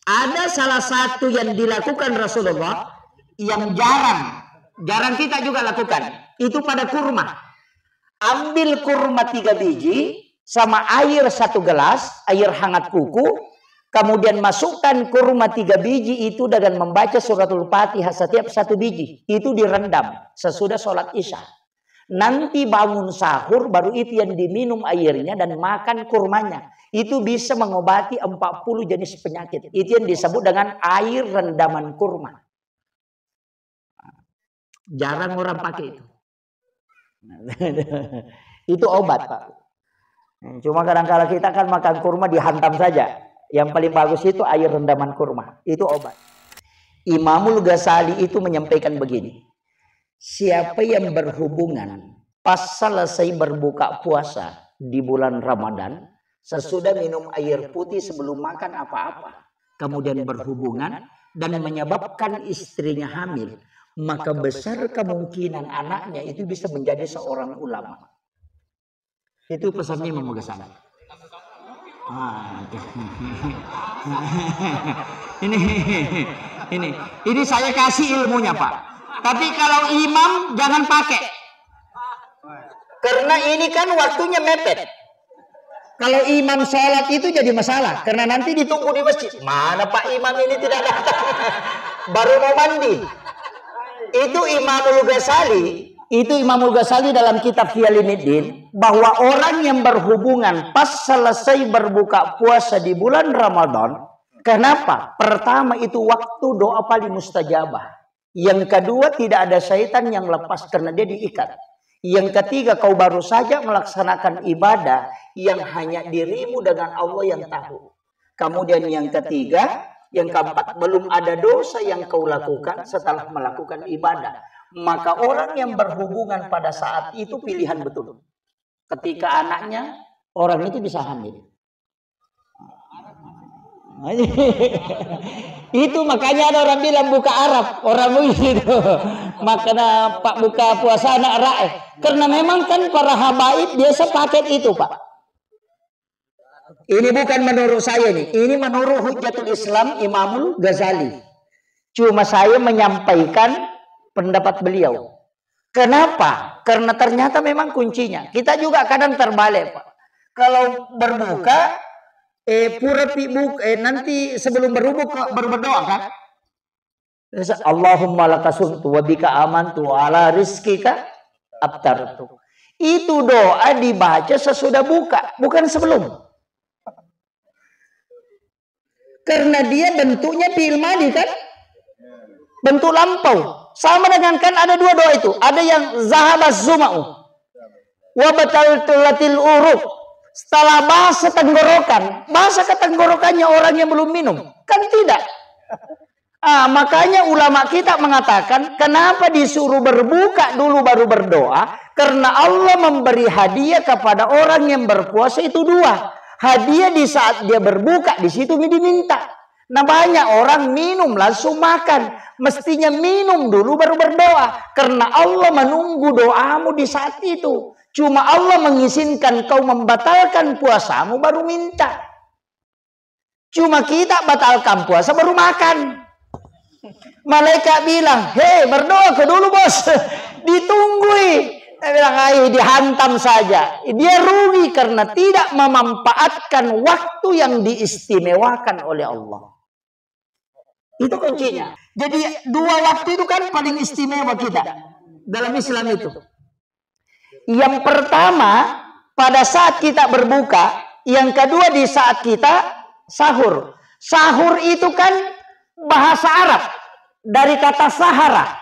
Ada salah satu yang dilakukan Rasulullah yang jarang kita juga lakukan. Itu pada kurma. Ambil kurma 3 biji sama air 1 gelas, air hangat kuku. Kemudian masukkan kurma 3 biji itu dengan membaca suratul Fatihah setiap 1 biji. Itu direndam sesudah sholat isya. Nanti bangun sahur baru itu yang diminum airnya dan makan kurmanya. Itu bisa mengobati 40 jenis penyakit. Itu yang disebut dengan air rendaman kurma. Jarang orang pakai itu. Itu obat, Pak. Cuma kadang-kadang kita kan makan kurma dihantam saja. Yang paling bagus itu air rendaman kurma. Itu obat. Imamul Ghazali itu menyampaikan begini. Siapa yang berhubungan pas selesai berbuka puasa di bulan Ramadan, sesudah minum air putih sebelum makan apa-apa, kemudian berhubungan dan menyebabkan istrinya hamil, maka besar kemungkinan anaknya itu bisa menjadi seorang ulama. Itu pesannya Imam Ghazali. Ini saya kasih ilmunya, Pak. Tapi kalau imam jangan pakai. Karena ini kan waktunya mepet. Kalau imam sholat itu jadi masalah. Karena nanti ditunggu di masjid. Mana Pak imam ini tidak datang. Baru mau mandi. Itu Imamul Ghazali dalam kitab Fiyaluddin. Bahwa orang yang berhubungan pas selesai berbuka puasa di bulan Ramadan. Kenapa? Pertama itu waktu doa paling mustajabah. Yang kedua tidak ada syaitan yang lepas karena dia diikat. Yang ketiga kau baru saja melaksanakan ibadah yang hanya dirimu dengan Allah yang tahu. Kemudian yang ketiga, yang keempat, belum ada dosa yang kau lakukan setelah melakukan ibadah. Maka orang yang berhubungan pada saat itu pilihan betul. Ketika anaknya, orang itu bisa hamil. Itu makanya ada orang bilang buka Arab, orang begitu. Makanya Pak buka puasa anak raih. Karena memang kan para habaib biasa paket itu, Pak. Ini bukan menurut saya nih, ini menurut Hujjatul Islam Imamul Ghazali. Cuma saya menyampaikan pendapat beliau. Kenapa? Karena ternyata memang kuncinya. Kita juga kadang terbalik, Pak. Kalau berbuka nanti sebelum berbuka berdoa kan? Allahumma lakasumtu wa bika amantu ala rizkika abtartu. Itu doa dibaca sesudah buka, bukan sebelum. Karena dia bentuknya fi'il madhi kan? Bentuk lampau. Sama dengan kan ada 2 doa itu. Ada yang zahabaz zuma'u wa bataltul uruq. Setelah bahasa tenggorokan, bahasa ke tenggorokannya orang yang belum minum. Kan tidak. Makanya ulama kita mengatakan, kenapa disuruh berbuka dulu baru berdoa? Karena Allah memberi hadiah kepada orang yang berpuasa itu 2. Hadiah di saat dia berbuka, di situ diminta. Nah banyak orang minum langsung makan. Mestinya minum dulu baru berdoa. Karena Allah menunggu doamu di saat itu. Cuma Allah mengizinkan kau membatalkan puasamu baru minta. Cuma kita batalkan puasa baru makan. Malaikat bilang, hei berdoa ke dulu bos. Ditunggu. Dia bilang, ayo dihantam saja. Dia rugi karena tidak memanfaatkan waktu yang diistimewakan oleh Allah. Itu kuncinya. Jadi 2 waktu itu kan paling istimewa kita dalam Islam itu. Yang pertama pada saat kita berbuka, yang kedua di saat kita sahur. Sahur itu kan bahasa Arab dari kata sahara.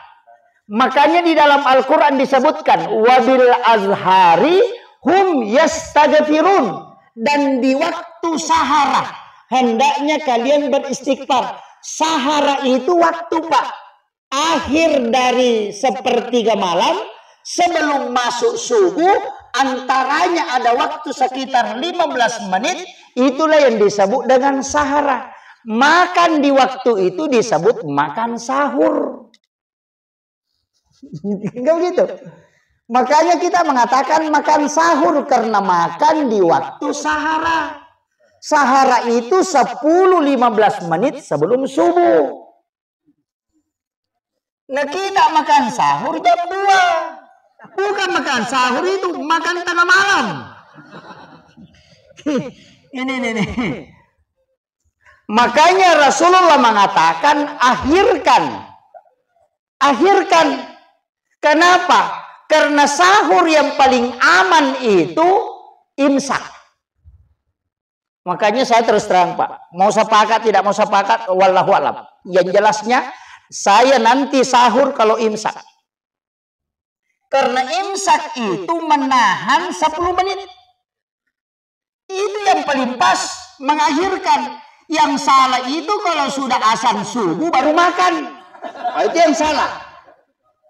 Makanya di dalam Al-Quran disebutkan wabil azhari hum yastaghfirun, dan di waktu sahara hendaknya kalian beristighfar. Sahara itu waktu, Pak, akhir dari sepertiga malam sebelum masuk subuh, antaranya ada waktu sekitar 15 menit, itulah yang disebut dengan sahara. Makan di waktu itu disebut makan sahur. Enggak begitu? Makanya kita mengatakan makan sahur karena makan di waktu sahara. Sahara itu 10-15 menit sebelum subuh. Nah kita makan sahur jam 2. Bukan makan sahur itu, makan tengah malam. Ini. Makanya Rasulullah mengatakan akhirkan. Kenapa? Karena sahur yang paling aman itu imsak. Makanya saya terus terang Pak, mau sepakat tidak mau sepakat, wallahu a'lam. Yang jelasnya saya nanti sahur kalau imsak. Karena imsak itu menahan 10 menit. Itu yang paling pas mengakhirkan. Yang salah itu kalau sudah azan subuh baru makan. Nah, itu yang salah.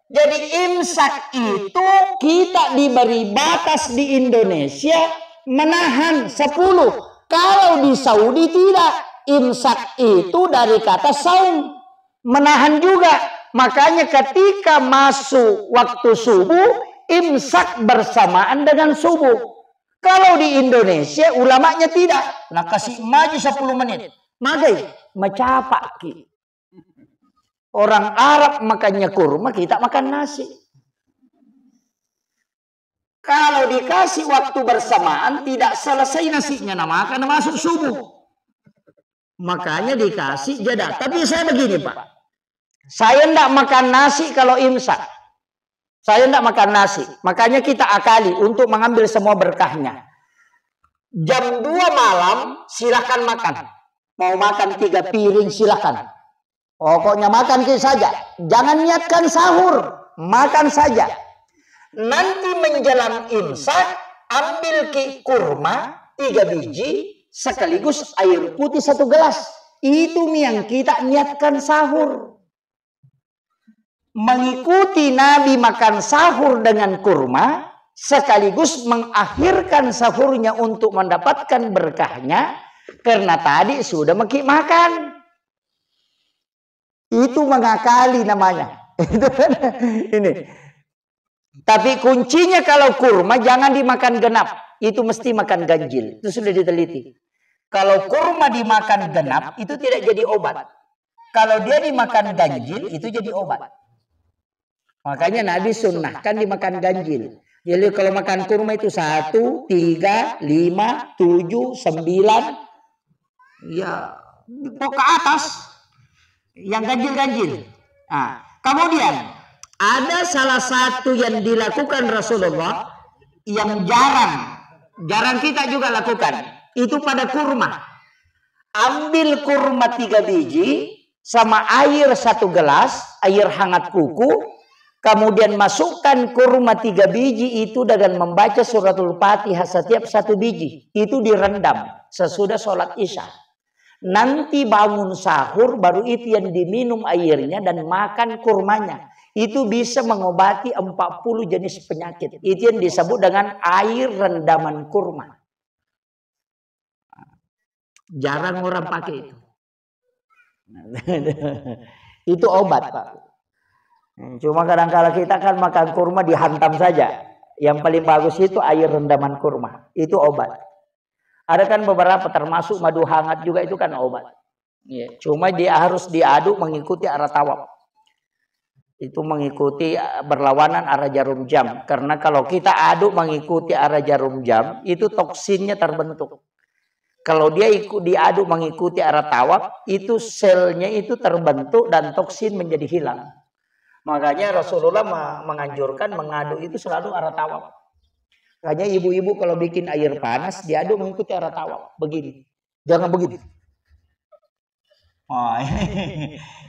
Jadi imsak itu kita diberi batas di Indonesia menahan 10. Kalau di Saudi tidak. Imsak itu dari kata saum. Menahan juga. Makanya ketika masuk waktu subuh, imsak bersamaan dengan subuh. Kalau di Indonesia ulamanya tidak. Nah kasih maju 10 menit. Magai, mencapak. Orang Arab makannya kurma, kita makan nasi. Kalau dikasih waktu bersamaan, tidak selesai nasinya. Nah maka masuk subuh. Makanya dikasih jeda. Tapi saya begini Pak. Saya tidak makan nasi kalau imsak. Saya tidak makan nasi. Makanya kita akali untuk mengambil semua berkahnya. Jam 2 malam silakan makan. Mau makan 3 piring silakan. Pokoknya makan saja. Jangan niatkan sahur. Makan saja. Nanti menjelang imsak ambil kurma 3 biji sekaligus air putih 1 gelas. Itu yang kita niatkan sahur. Mengikuti Nabi makan sahur dengan kurma sekaligus mengakhirkan sahurnya untuk mendapatkan berkahnya karena tadi sudah makan. Itu mengakali namanya. Ini. Tapi kuncinya kalau kurma jangan dimakan genap, itu mesti makan ganjil. Itu sudah diteliti. Kalau kurma dimakan genap itu tidak jadi obat. Kalau dia dimakan ganjil itu jadi obat. Makanya Nabi sunnahkan dimakan ganjil. Jadi kalau makan kurma itu 1, 3, 5, 7, 9. Ya, ke atas. Yang ganjil-ganjil. Nah, kemudian ada salah satu yang dilakukan Rasulullah yang jarang kita juga lakukan. Itu pada kurma. Ambil kurma 3 biji sama air 1 gelas, air hangat kuku. Kemudian masukkan kurma 3 biji itu dengan membaca suratul Fatihah setiap 1 biji. Itu direndam sesudah sholat isya. Nanti bangun sahur baru itu yang diminum airnya dan makan kurmanya. Itu bisa mengobati 40 jenis penyakit. Itu yang disebut dengan air rendaman kurma. Jarang orang pakai itu. Itu obat Pak. Cuma kadang-kala kita kan makan kurma dihantam saja. Yang paling bagus itu air rendaman kurma. Itu obat. Ada kan beberapa termasuk madu hangat juga itu kan obat. Ya, cuma dia harus diaduk mengikuti arah tawaf. Itu mengikuti berlawanan arah jarum jam. Karena kalau kita aduk mengikuti arah jarum jam, itu toksinnya terbentuk. Kalau dia diaduk mengikuti arah tawaf, itu selnya itu terbentuk dan toksin menjadi hilang. Makanya Rasulullah menganjurkan mengaduk itu selalu arah tawaf. Makanya ibu-ibu kalau bikin air panas diaduk mengikuti arah tawaf. Begini. Jangan begini. Oh,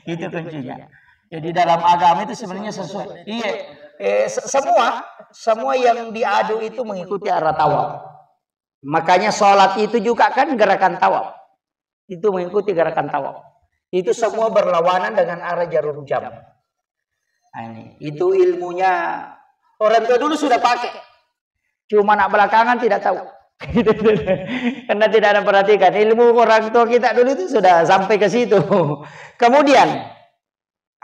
itu kuncinya. Jadi dalam agama itu sebenarnya sesuai. Iya. Semua yang diaduk itu mengikuti arah tawaf. Makanya sholat itu juga kan gerakan tawaf. Itu mengikuti gerakan tawaf. Itu semua berlawanan dengan arah jarum jam. Nah, itu ilmunya orang tua dulu sudah pakai. Cuma anak belakangan tidak tahu. Karena tidak ada perhatikan. Ilmu orang tua kita dulu itu sudah sampai ke situ. Kemudian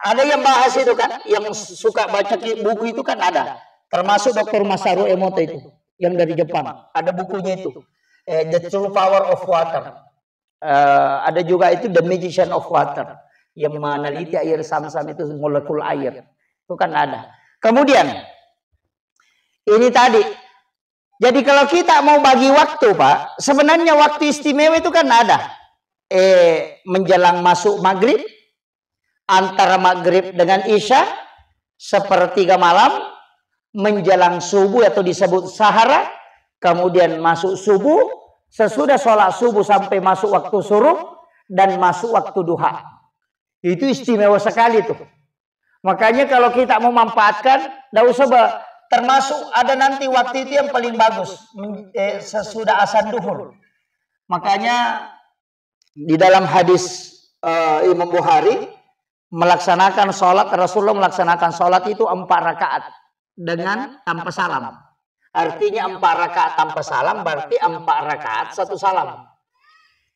ada yang bahas itu kan, yang suka baca buku itu kan ada. Termasuk Dr. Masaru Emoto itu, yang dari Jepang. Ada bukunya itu. The True Power of Water. Ada juga itu The Magician of Water, yang meneliti air Zam-Zam itu molekul air. Itu kan ada. Kemudian ini tadi. Jadi kalau kita mau bagi waktu, Pak, sebenarnya waktu istimewa itu kan ada. Menjelang masuk maghrib, antara maghrib dengan isya, sepertiga malam, menjelang subuh atau disebut sahara, kemudian masuk subuh, sesudah sholat subuh sampai masuk waktu suruh, dan masuk waktu duha. Itu istimewa sekali tuh. Makanya kalau kita mau memanfaatkan, tidak usah termasuk ada nanti waktu itu yang paling bagus, sesudah azan duhur. Makanya di dalam hadis Imam Bukhari, melaksanakan sholat, Rasulullah melaksanakan sholat itu 4 rakaat dengan tanpa salam. Artinya 4 rakaat tanpa salam berarti 4 rakaat 1 salam.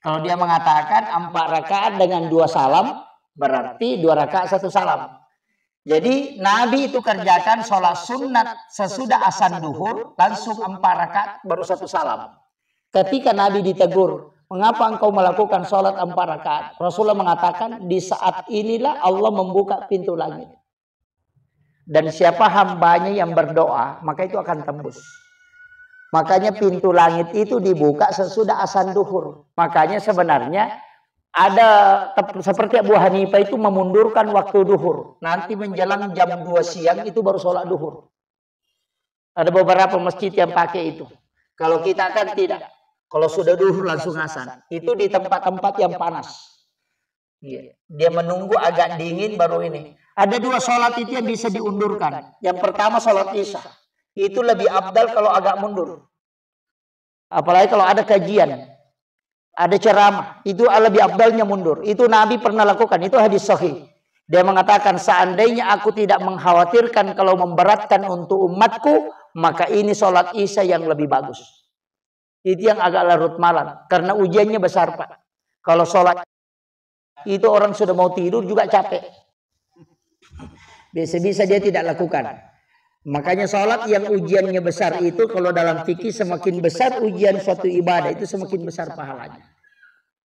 Kalau dia mengatakan 4 rakaat dengan 2 salam berarti 2 rakaat 1 salam. Jadi Nabi itu kerjakan sholat sunat sesudah azan duhur langsung 4 rakaat baru 1 salam. Ketika Nabi ditegur, mengapa engkau melakukan sholat 4 rakaat? Rasulullah mengatakan, di saat inilah Allah membuka pintu langit. Dan siapa hambanya yang berdoa, maka itu akan tembus. Makanya pintu langit itu dibuka sesudah azan duhur. Makanya sebenarnya ada seperti Abu Hanifah itu memundurkan waktu duhur. Nanti menjelang jam 2 siang itu baru sholat duhur. Ada beberapa masjid yang pakai itu. Kalau kita kan tidak. Kalau sudah duhur langsung azan. Itu di tempat-tempat yang panas. Dia menunggu agak dingin baru ini. Ada 2 sholat itu yang bisa diundurkan. Yang pertama sholat isya. Itu lebih afdal kalau agak mundur. Apalagi kalau ada kajian. Ada ceramah, itu lebih afdalnya mundur. Itu Nabi pernah lakukan, itu hadis sahih. Dia mengatakan, seandainya aku tidak mengkhawatirkan kalau memberatkan untuk umatku, maka ini sholat isya yang lebih bagus. Itu yang agak larut malam, karena ujiannya besar, Pak. Kalau sholat itu orang sudah mau tidur juga capek. Bisa-bisa dia tidak lakukan. Makanya sholat yang ujiannya besar itu, kalau dalam fikih semakin besar ujian suatu ibadah itu semakin besar pahalanya.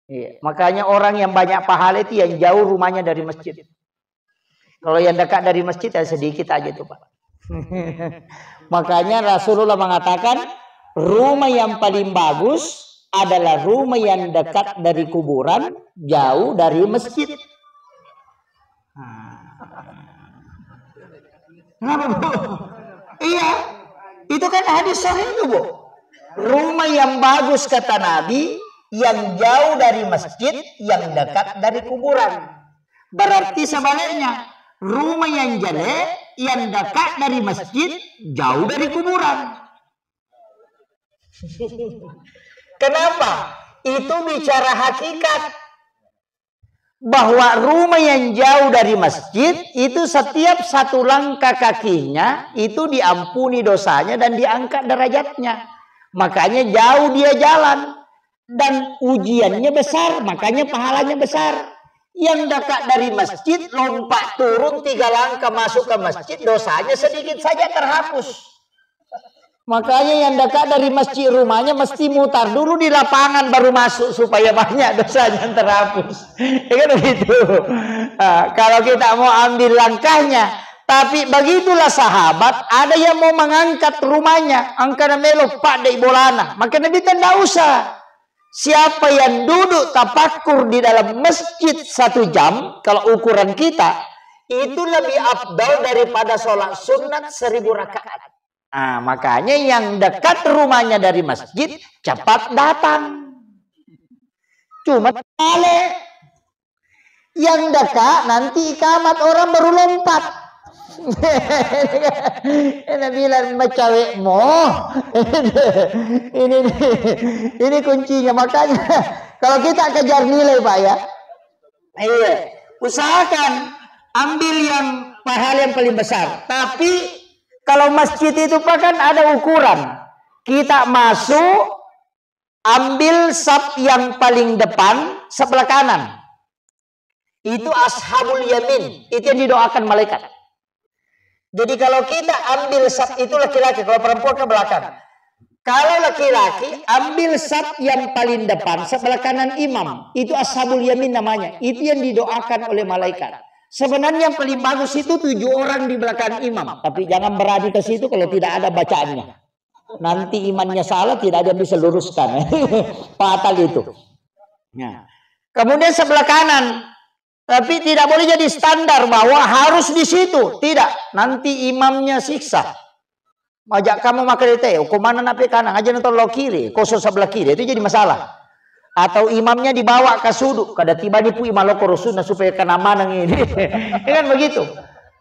Iya. Makanya orang yang banyak pahala itu yang jauh rumahnya dari masjid. Kalau yang dekat dari masjid ya sedikit aja tuh, Pak. Makanya Rasulullah mengatakan rumah yang paling bagus adalah rumah yang dekat dari kuburan, jauh dari masjid. Kenapa, Bu? Iya, itu kan hadis sahih itu, Bu. Rumah yang bagus kata Nabi, yang jauh dari masjid, yang dekat dari kuburan. Berarti sebaliknya, rumah yang jelek, yang dekat dari masjid, jauh dari kuburan. Kenapa? Itu bicara hakikat. Bahwa rumah yang jauh dari masjid itu setiap 1 langkah kakinya itu diampuni dosanya dan diangkat derajatnya. Makanya jauh dia jalan dan ujiannya besar, makanya pahalanya besar. Yang dekat dari masjid lompat turun 3 langkah masuk ke masjid, dosanya sedikit saja terhapus. Makanya yang dekat dari masjid rumahnya mesti mutar dulu di lapangan baru masuk supaya banyak dosanya terhapus. Ya kan begitu. Kalau kita mau ambil langkahnya, tapi begitulah sahabat, ada yang mau mengangkat rumahnya, angkana melo pak dei bolana. Maka Nabi tidak usah. Siapa yang duduk tafakur di dalam masjid 1 jam, kalau ukuran kita, itu lebih afdal daripada sholat sunat 1000 rakaat. Nah, makanya yang dekat rumahnya dari masjid cepat datang. Cuma balik. Yang dekat nanti ikamat orang baru lompat. Ini bilang macawek mo. Ini kuncinya. Makanya kalau kita kejar nilai, Pak, ya. Iya, usahakan ambil yang pahala yang paling besar. Tapi kalau masjid itu, Pak, kan ada ukuran. Kita masuk, ambil saf yang paling depan, sebelah kanan. Itu ashabul yamin. Itu yang didoakan malaikat. Jadi kalau kita ambil saf itu laki-laki, kalau perempuan ke belakang. Kalau laki-laki ambil saf yang paling depan sebelah kanan imam, itu ashabul yamin namanya. Itu yang didoakan oleh malaikat. Sebenarnya yang paling bagus itu 7 orang di belakang imam, tapi jangan berani ke situ kalau tidak ada bacaannya. Nanti imannya salah, tidak ada yang bisa luruskan. Fatal itu. Nah, kemudian sebelah kanan, tapi tidak boleh jadi standar bahwa harus di situ. Tidak, nanti imamnya siksa. Majak kamu makan teh, kemana nape kanan aja nonton lo kiri, kosong sebelah kiri itu jadi masalah. Atau imamnya dibawa ke sudut, kada tiba di pu imam lo korosuna supaya kena manang ini. Kan begitu.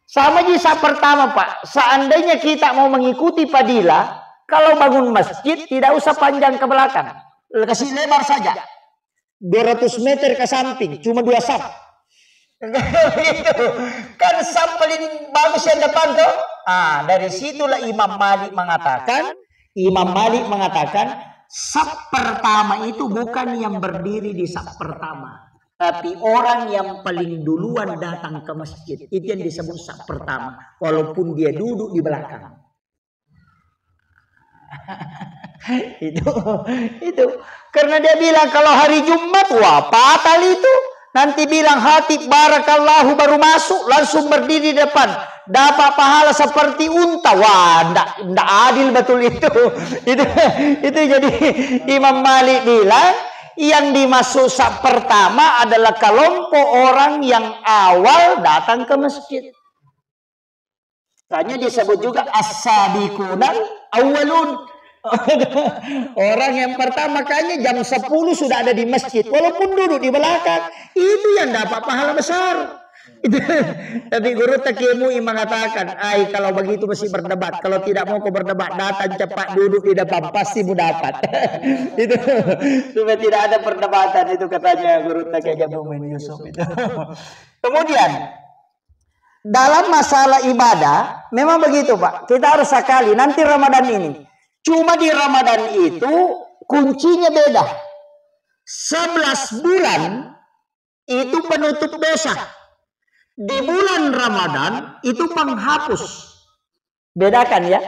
Sama di saat pertama Pak, seandainya kita mau mengikuti Fadilah, kalau bangun masjid tidak usah panjang ke belakang, kasih lebar saja. 200 meter ke samping, cuma 2 saf. Kan saf paling bagus yang depan tuh. Dari situlah Imam Malik mengatakan saf pertama itu bukan yang berdiri di saf pertama, tapi orang yang paling duluan datang ke masjid. Itu yang disebut saf pertama, walaupun dia duduk di belakang. itu karena dia bilang kalau hari Jumat wah fatal itu. Nanti bilang hatib barakallahu baru masuk langsung berdiri di depan, dapat pahala seperti unta. Wah, ndak adil betul itu. Itu jadi Imam Malik bilang yang dimaksud saf pertama adalah kelompok orang yang awal datang ke masjid. Tanya disebut juga as-sabiqunal awwalun. Orang yang pertama kayaknya jam 10 sudah ada di masjid, walaupun duduk di belakang, itu yang dapat pahala besar. Tapi guru Takiemui mengatakan, kalau begitu mesti berdebat. Kalau tidak mau kau berdebat, datang cepat duduk di depan, pasti mu dapat. Itu supaya tidak ada perdebatan, itu katanya guru Takiemui Yusuf itu. Kemudian dalam masalah ibadah memang begitu Pak, kita harus sekali nanti Ramadan ini. Cuma di Ramadan itu kuncinya beda. 11 bulan itu penutup dosa. Di bulan Ramadan itu penghapus. Bedakan ya.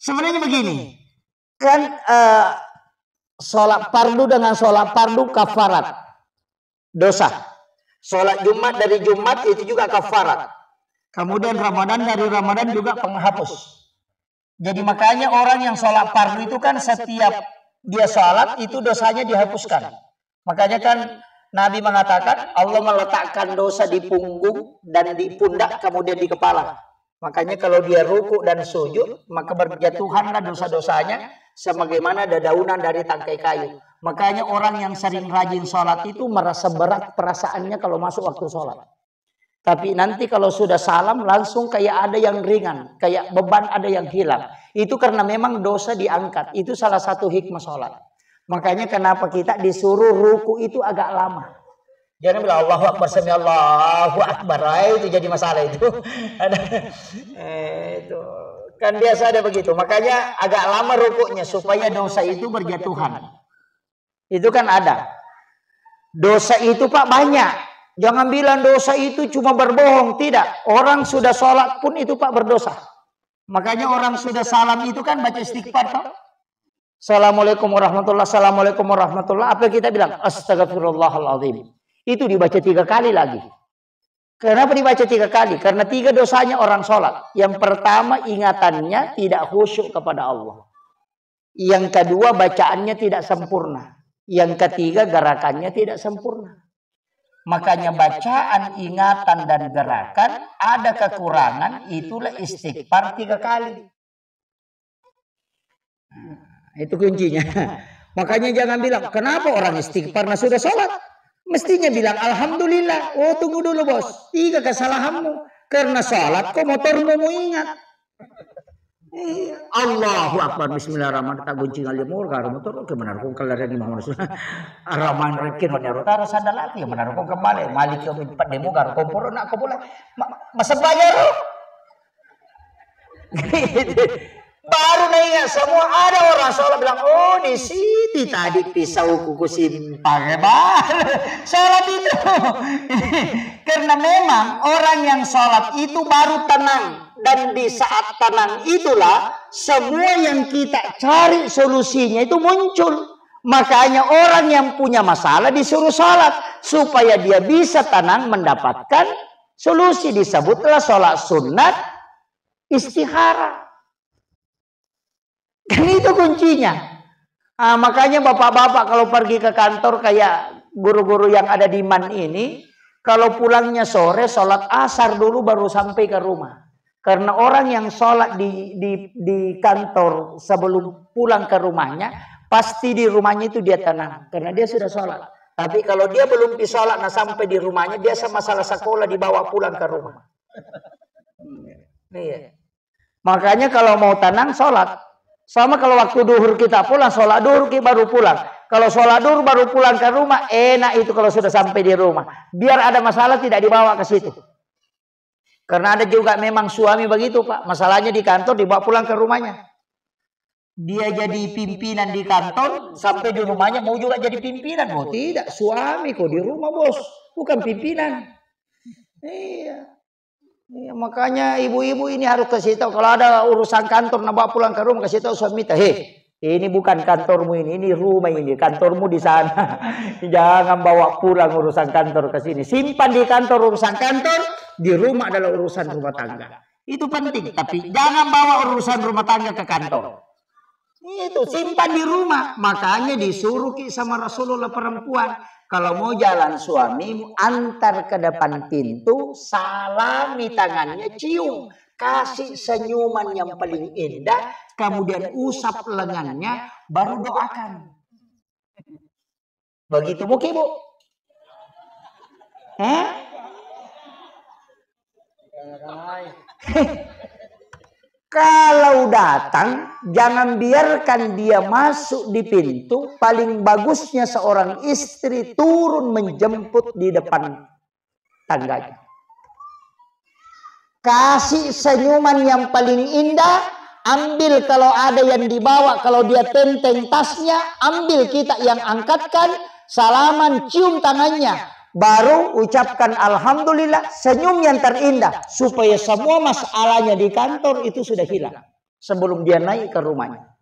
Sebenarnya begini. Kan sholat fardu dengan sholat fardu kafarat. Dosa. Sholat Jumat dari Jumat itu juga kafarat. Kemudian Ramadan dari Ramadan juga penghapus. Jadi makanya orang yang sholat fardu itu kan setiap dia sholat itu dosanya dihapuskan. Makanya kan Nabi mengatakan Allah meletakkan dosa di punggung dan di pundak kemudian di kepala. Makanya kalau dia ruku dan sujud maka berjatuhanlah dosa-dosanya sebagaimana dedaunan dari tangkai kayu. Makanya orang yang sering rajin sholat itu merasa berat perasaannya kalau masuk waktu sholat. Tapi nanti kalau sudah salam langsung kayak ada yang ringan, kayak beban ada yang hilang. Itu karena memang dosa diangkat. Itu salah satu hikmah sholat. Makanya kenapa kita disuruh ruku itu agak lama. Jangan bilang Allahu Akbar, sami Allahu Akbar. Itu jadi masalah itu. Itu kan biasa ada begitu. Makanya agak lama rukunya supaya dosa itu berjatuhan. Itu kan ada. Dosa itu Pak banyak. Jangan bilang dosa itu cuma berbohong. Tidak. Orang sudah sholat pun itu Pak berdosa. Makanya orang sudah salam itu kan baca istighfar. Toh? Assalamualaikum warahmatullahi wabarakatuh. Assalamualaikum warahmatullahi wabarakatuh. Apa kita bilang? Astagfirullahaladzim. Itu dibaca 3 kali lagi. Kenapa dibaca 3 kali? Karena 3 dosanya orang sholat. Yang pertama ingatannya tidak khusyuk kepada Allah. Yang kedua bacaannya tidak sempurna. Yang ketiga gerakannya tidak sempurna. Makanya bacaan, ingatan, dan gerakan ada kekurangan, itulah istighfar 3 kali. Itu kuncinya. Makanya jangan bilang, kenapa orang istighfar nah sudah sholat? Mestinya bilang, Alhamdulillah. Oh tunggu dulu bos, 3 kesalahanmu. Karena sholat kok motormu mau ingat. Allahu Akbar, bismillahirrahmanirrahim. Tak gunci ngalimur karo motor ke benar kok kelar di Muhammad Ar-Rahman Rekin wan rota sada lagi benar kok kembali Malik yo empat demo karo kompor nak kok boleh masa bayar baru nanya semua ada orang sholat bilang oh di sini tadi pisau kuku simpang sholat itu karena memang orang yang sholat itu baru tenang dan di saat tenang itulah semua yang kita cari solusinya itu muncul. Makanya orang yang punya masalah disuruh sholat supaya dia bisa tenang mendapatkan solusi. Disebutlah sholat sunat istikharah. Kan itu kuncinya. Makanya bapak-bapak kalau pergi ke kantor kayak guru-guru yang ada di MAN ini, kalau pulangnya sore sholat asar dulu baru sampai ke rumah. Karena orang yang sholat di kantor sebelum pulang ke rumahnya, pasti di rumahnya itu dia tenang. Karena dia sudah sholat. Tapi kalau dia belum sholat, nah sampai di rumahnya, biasa masalah sekolah dibawa pulang ke rumah. Iya. Makanya kalau mau tenang, sholat. Sama kalau waktu duhur kita pulang, sholat duhur kita baru pulang. Kalau sholat duhur baru pulang ke rumah, enak itu kalau sudah sampai di rumah. Biar ada masalah tidak dibawa ke situ. Karena ada juga memang suami begitu Pak. Masalahnya di kantor dibawa pulang ke rumahnya. Dia jadi pimpinan di kantor, sampai di rumahnya mau juga jadi pimpinan. Oh tidak, suami kok di rumah bos, bukan pimpinan. Iya. Ya, makanya ibu-ibu ini harus kasih tahu kalau ada urusan kantor nak bawa pulang ke rumah, kasih tahu suami kita, ini bukan kantormu ini rumah ini, kantormu di sana. Jangan bawa pulang urusan kantor ke sini. Simpan di kantor urusan kantor, di rumah adalah urusan rumah tangga. Itu penting, tapi jangan bawa urusan rumah tangga ke kantor. Itu simpan di rumah. Makanya disuruh sama Rasulullah perempuan, kalau mau jalan suamimu, antar ke depan pintu, salami tangannya, cium, kasih senyuman yang paling indah, kemudian usap lengannya, baru doakan. Begitu Bu, Ibu? Kalau datang, jangan biarkan dia masuk di pintu. Paling bagusnya seorang istri turun menjemput di depan tangganya. Kasih senyuman yang paling indah. Ambil kalau ada yang dibawa. Kalau dia tenteng tasnya, ambil kita yang angkatkan. Salaman, cium tangannya. Baru ucapkan alhamdulillah, senyum yang terindah supaya semua masalahnya di kantor itu sudah hilang sebelum dia naik ke rumahnya.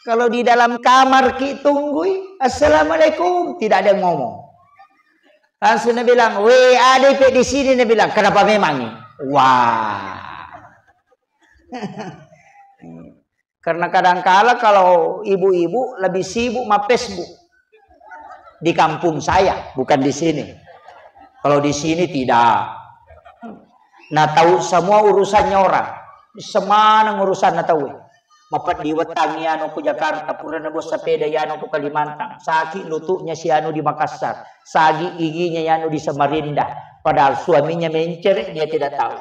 Kalau di dalam kamar kita tunggui assalamualaikum, tidak ada yang ngomong. Langsung dia bilang, "Weh, adik di sini." Dia bilang, "Kenapa memang nih?" Wah. Karena kadang-kala kalau ibu-ibu lebih sibuk sama Facebook. Di kampung saya, bukan di sini. Kalau di sini tidak. Nah tahu semua urusannya orang. Semana urusan na tahu. Mapat di Wetang yano ku Jakarta, pura na bos sepeda yano ku Kalimantan. Sakit lututnya si anu di Makassar, sagi giginya yano di Samarinda. Padahal suaminya mencer, dia tidak tahu.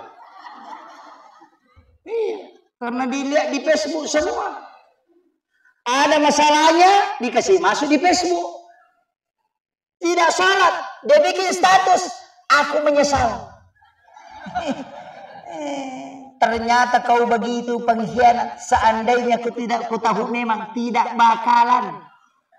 Karena dilihat di Facebook semua. Ada masalahnya dikasih masuk di Facebook. Tidak salat, dia bikin status, aku menyesal. Ternyata kau begitu pengkhianat. Seandainya ku tahu memang tidak bakalan.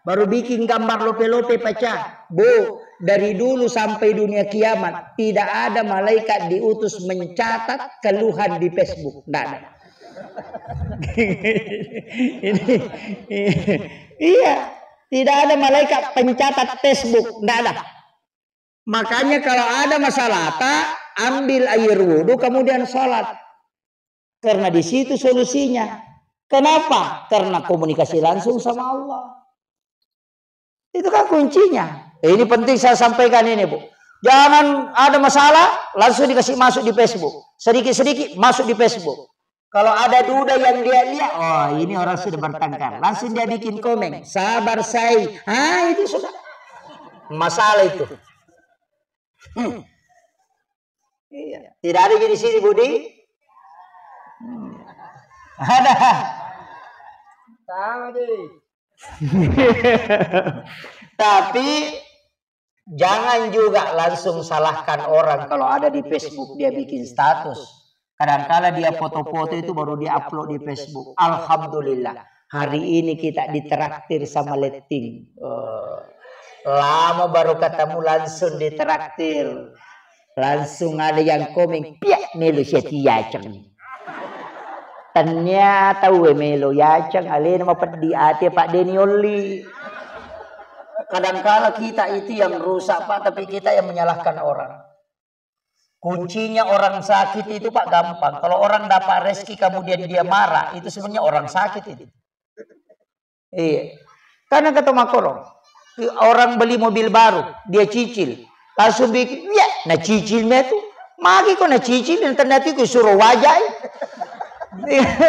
Baru bikin gambar lope-lope pecah. Bu, dari dulu sampai dunia kiamat tidak ada malaikat diutus mencatat keluhan di Facebook. Tidak ada. Iya. Tidak ada malaikat pencatat Facebook, tidak ada. Makanya kalau ada masalah, ambil air wudhu kemudian sholat. Karena di situ solusinya. Kenapa? Karena komunikasi langsung sama Allah. Itu kan kuncinya. Ini penting saya sampaikan ini Bu. Jangan ada masalah langsung dikasih masuk di Facebook. Sedikit-sedikit masuk di Facebook. Kalau ada duda yang dia lihat, oh ini orang sudah bertengkar. Langsung dia bikin komen. Sabar say. Itu sudah. Masalah itu. Iya. Tidak ada di sini Budi. Ada. Sama deh. Tapi jangan juga langsung salahkan orang kalau ada di Facebook dia bikin status. Kadang-kala dia foto-foto itu baru dia upload di Facebook. Alhamdulillah. Hari ini kita ditraktir sama letting. Lama baru ketemu langsung ditraktir. Langsung ada yang komen, piak melo setia ceng. Ternyata we melo ya ceng, alena mapedi ati Pak Deni Oli. Kadangkala kita itu yang rusak Pak, tapi kita yang menyalahkan orang. Kuncinya orang sakit itu Pak gampang. Kalau orang dapat rezeki kemudian dia marah, itu sebenarnya orang sakit itu. Iya. Karena kata Makoro, orang beli mobil baru, dia cicil. Langsung bikin, ya, nah cicilnya tuh, magi kok nah cicil, ternyata aku suruh wajah.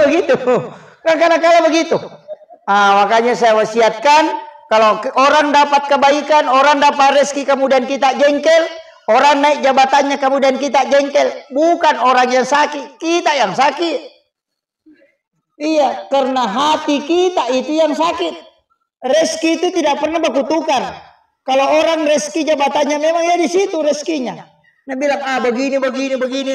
Begitu. Kan kadang-kadang begitu. Makanya saya wasiatkan, kalau orang dapat kebaikan, orang dapat rezeki kemudian kita jengkel, orang naik jabatannya kemudian kita jengkel, bukan orang yang sakit, kita yang sakit. Iya, karena hati kita itu yang sakit. Rezeki itu tidak pernah berkutukan. Kalau orang rezeki jabatannya memang ya di situ rezekinya. Nah bilang begini,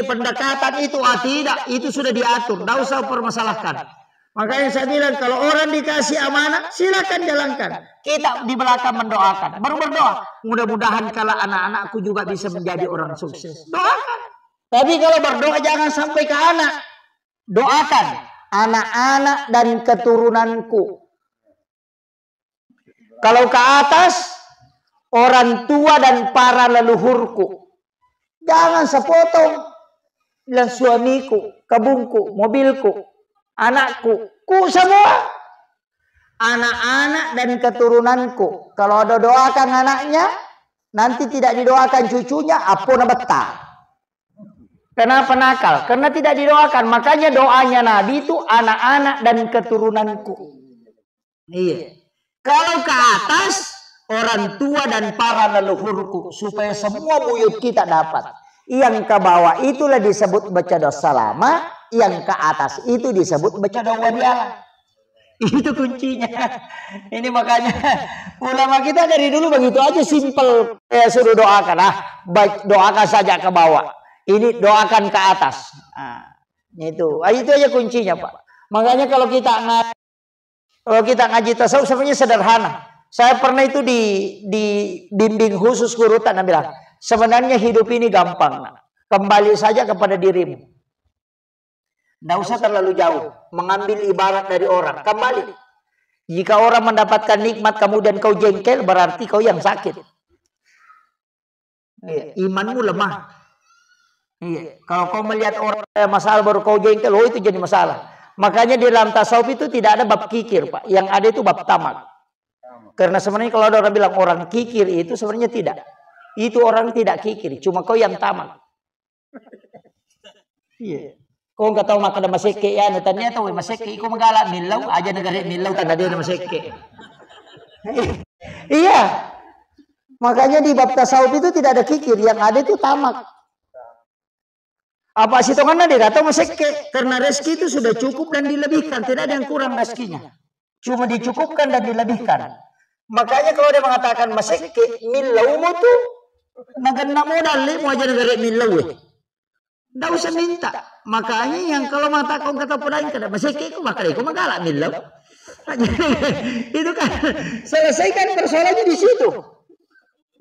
pendekatan itu tidak, itu sudah diatur, tidak usah permasalahkan. Makanya saya bilang kalau orang dikasih amanah silakan jalankan. Kita di belakang mendoakan, baru berdoa. Mudah-mudahan kalau anak-anakku juga bisa menjadi orang sukses. Doakan. Tapi kalau berdoa jangan sampai ke anak. Doakan anak-anak dan keturunanku. Kalau ke atas orang tua dan para leluhurku. Jangan sepotong. Bilang suamiku, kebunku, mobilku, anakku, ku semua. Anak-anak dan keturunanku. Kalau ada doakan anaknya, nanti tidak didoakan cucunya, apuna betah. Kenapa nakal? Karena tidak didoakan. Makanya doanya Nabi itu anak-anak dan keturunanku. Iya. Kalau ke atas, orang tua dan para leluhurku, supaya semua buyut kita dapat. Yang ke bawah itulah disebut baca doa salama, yang ke atas itu disebut baca doa wadialah. Itu kuncinya. Ini makanya ulama kita dari dulu begitu aja simple. Suruh doakan, baik doakan saja ke bawah. Ini doakan ke atas. Itu aja kuncinya Pak. Makanya kalau kita ngaji tasawuf sebenarnya sederhana. Saya pernah itu di bimbing khusus Kurutan bilang, sebenarnya hidup ini gampang. Kembali saja kepada dirimu. Tidak usah terlalu jauh mengambil ibarat dari orang. Kembali. Jika orang mendapatkan nikmat kemudian kau jengkel, berarti kau yang sakit. Imanmu lemah. Kalau kau melihat orang ada masalah baru kau jengkel, itu jadi masalah. Makanya di dalam tasawuf itu tidak ada bab kikir Pak. Yang ada itu bab tamak. Karena sebenarnya kalau ada orang bilang orang kikir itu sebenarnya tidak. Itu orang tidak kikir. Cuma kau yang tamak. Iya. Kau nggak tahu makan maseke ya. Ternyata maseke. Kau menggalak milau aja negara milau tanda dia maseke. Iya. Makanya di bab tasawuf itu tidak ada kikir. Yang ada itu tamak. Apa sih tongannya dia datang maseke. Karena rezeki itu sudah cukup dan dilebihkan. Tidak ada yang kurang rezekinya. Cuma dicukupkan dan dilebihkan. Makanya kalau dia mengatakan maseke milau mu tuh nagan modal mau aja negara milau. Tidak usah minta. Makanya yang kalau mata kau kata pedagang kada maseke ku makanya kau menggalak milau. Itu kan selesaikan persoalannya di situ.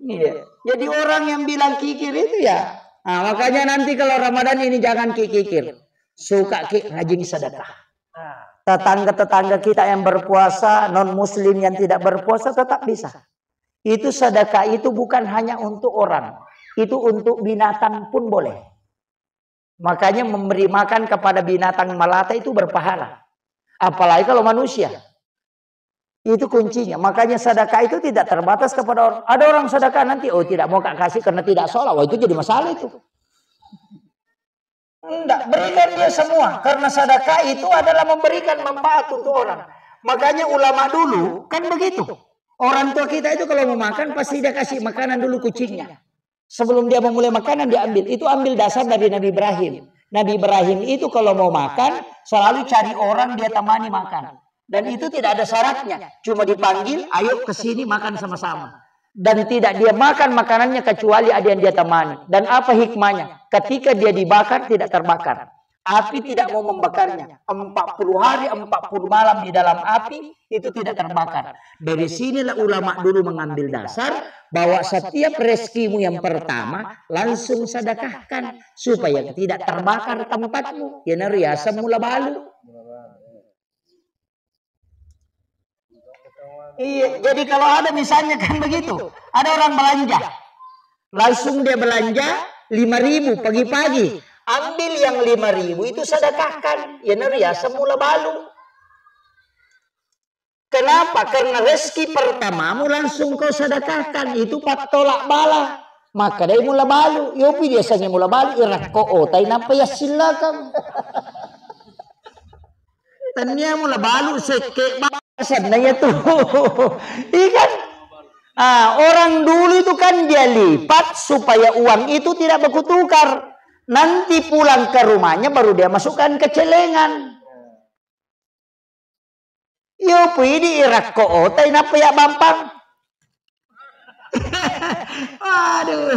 Iya. Jadi orang yang bilang kikir itu ya. Makanya nanti kalau Ramadan ini jangan kikir. Suka rajin sedekah. Tetangga-tetangga kita yang berpuasa, non-muslim yang tidak berpuasa tetap bisa. Itu sedekah itu bukan hanya untuk orang. Itu untuk binatang pun boleh. Makanya memberi makan kepada binatang melata itu berpahala. Apalagi kalau manusia. Itu kuncinya. Makanya sedekah itu tidak terbatas kepada orang. Ada orang sedekah nanti, tidak mau kasih karena tidak sholat. Itu jadi masalah itu. Enggak, berikan dia semua. Karena sedekah itu adalah memberikan manfaat untuk orang. Makanya ulama dulu kan begitu. Orang tua kita itu kalau mau makan pasti dia kasih makanan dulu kucingnya. Sebelum dia memulai makanan dia ambil. Itu ambil dasar dari Nabi Ibrahim. Nabi Ibrahim itu kalau mau makan selalu cari orang dia temani makan. Dan itu tidak ada syaratnya. Cuma dipanggil, ayo ke sini makan sama-sama. Dan tidak dia makan makanannya kecuali ada yang dia temani. Dan apa hikmahnya? Ketika dia dibakar tidak terbakar. Api tidak mau membakarnya. 40 hari, 40 malam di dalam api, itu tidak terbakar. Dari sinilah ulama dulu mengambil dasar bahwa setiap rezekimu yang pertama langsung sedekahkan supaya tidak terbakar tempatmu. Ya nariasa mula balu. Iya, jadi kalau ada misalnya kan begitu, ada orang belanja, langsung dia belanja 5.000 pagi-pagi, ambil yang 5.000 itu sedekahkan, ya nariasa mula balu. Kenapa? Karena rezeki pertamamu langsung kau sedekahkan, itu pat tolak bala, maka dia mula balu. Yopi biasanya mula balu, irak ko otai napa ya silakan. Tanya mula balu seke sebenarnya tuh, ikan. Orang dulu itu kan dia lipat supaya uang itu tidak bertukar. Nanti pulang ke rumahnya baru dia masukkan ke celengan. Yo pidi irak ko otai napa ya bampang. Aduh.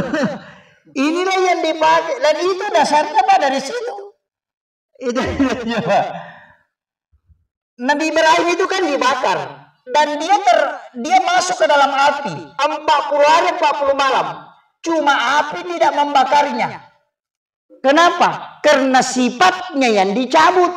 Inilah yang dipakai dan itu dasarnya apa dari situ. Itu Nabi Ibrahim itu kan dibakar dan dia masuk ke dalam api 40 hari 40 malam. Cuma api tidak membakarnya. Kenapa? Karena sifatnya yang dicabut.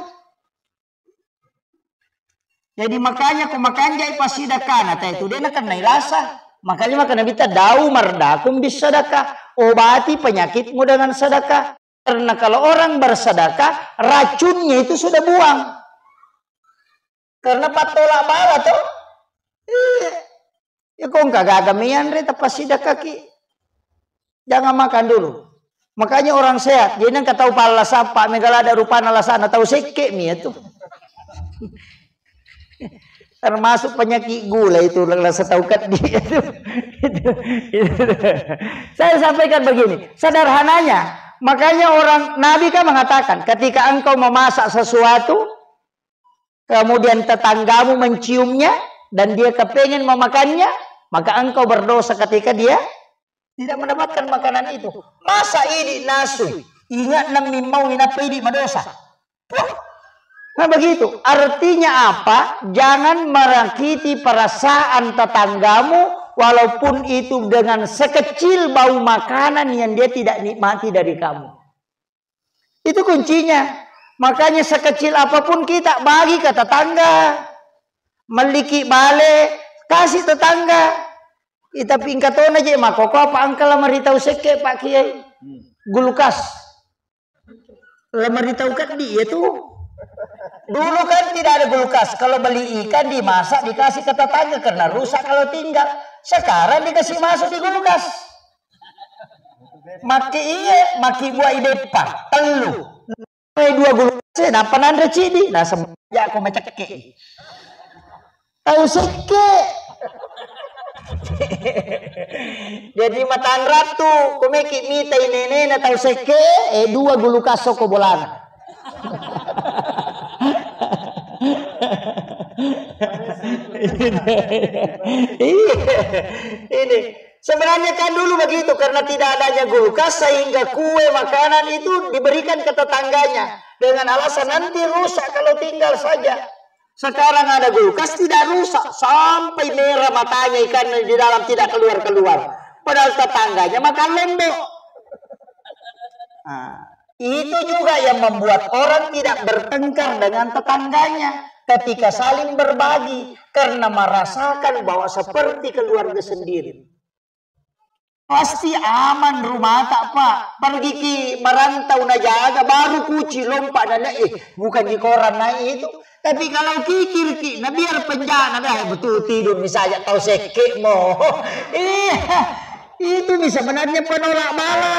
Jadi makanya kumakan jai pasidakana itu dia nak nailasa. Makanya maka Nabi dau mardakum bisadakah, obati penyakitmu dengan sedekah. Karena kalau orang bersedekah racunnya itu sudah buang. Karena patola bala tuh. Ya kok enggak gagamian re tapasidakah ki. Jangan makan dulu. Makanya orang sehat, dia nang tahu pala sapa megala ada rupa nalasana tahu seke mi itu. Termasuk penyakit gula itu rasa tahu kat dia itu. Saya sampaikan begini, sederhananya, makanya orang Nabi kan mengatakan ketika engkau memasak sesuatu kemudian tetanggamu menciumnya dan dia kepengen memakannya, maka engkau berdosa ketika dia tidak mendapatkan makanan itu. Masa ini nasu ingat nang mau inapa ini madosa. Nah begitu. Artinya apa? Jangan merakiti perasaan tetanggamu walaupun itu dengan sekecil bau makanan yang dia tidak nikmati dari kamu. Itu kuncinya. Makanya sekecil apapun kita bagi ke tetangga. Meliki bale kasih tetangga. Tapi ingkatona aja makoko apa angkala maritau seke Pak Kiai. Gulukas. Maritau kan dia tuh. Dulu kan tidak ada kulkas. Kalau beli ikan dimasak dikasih ke tetangga karena rusak kalau tinggal. Sekarang dikasih masuk di kulkas. Maki buah idepa telu. Dua kulkas napa nanda cidi. Nah semenjak aku meceke. Tahu seke. Jadi matan ratu kumeki mita inene na tahu seke dua gulukas soko bolana. Ini sebenarnya kan dulu begitu karena tidak adanya kulkas sehingga kue makanan itu diberikan ke tetangganya dengan alasan nanti rusak kalau tinggal saja. Sekarang ada kulkas tidak rusak sampai merah matanya ikan di dalam tidak keluar padahal tetangganya makan lembek. Itu juga yang membuat orang tidak bertengkar dengan tetangganya ketika saling berbagi karena merasakan bahwa seperti keluarga sendiri. Pasti aman rumah tak Pak. Pergi ki merantau na jaga baru kuci lompat dan bukan di koran naik itu. Tapi kalau kikir ki na biar penjana dah betul tidur misalnya tahu seke mo. Itu bisa benarnya penolak bala.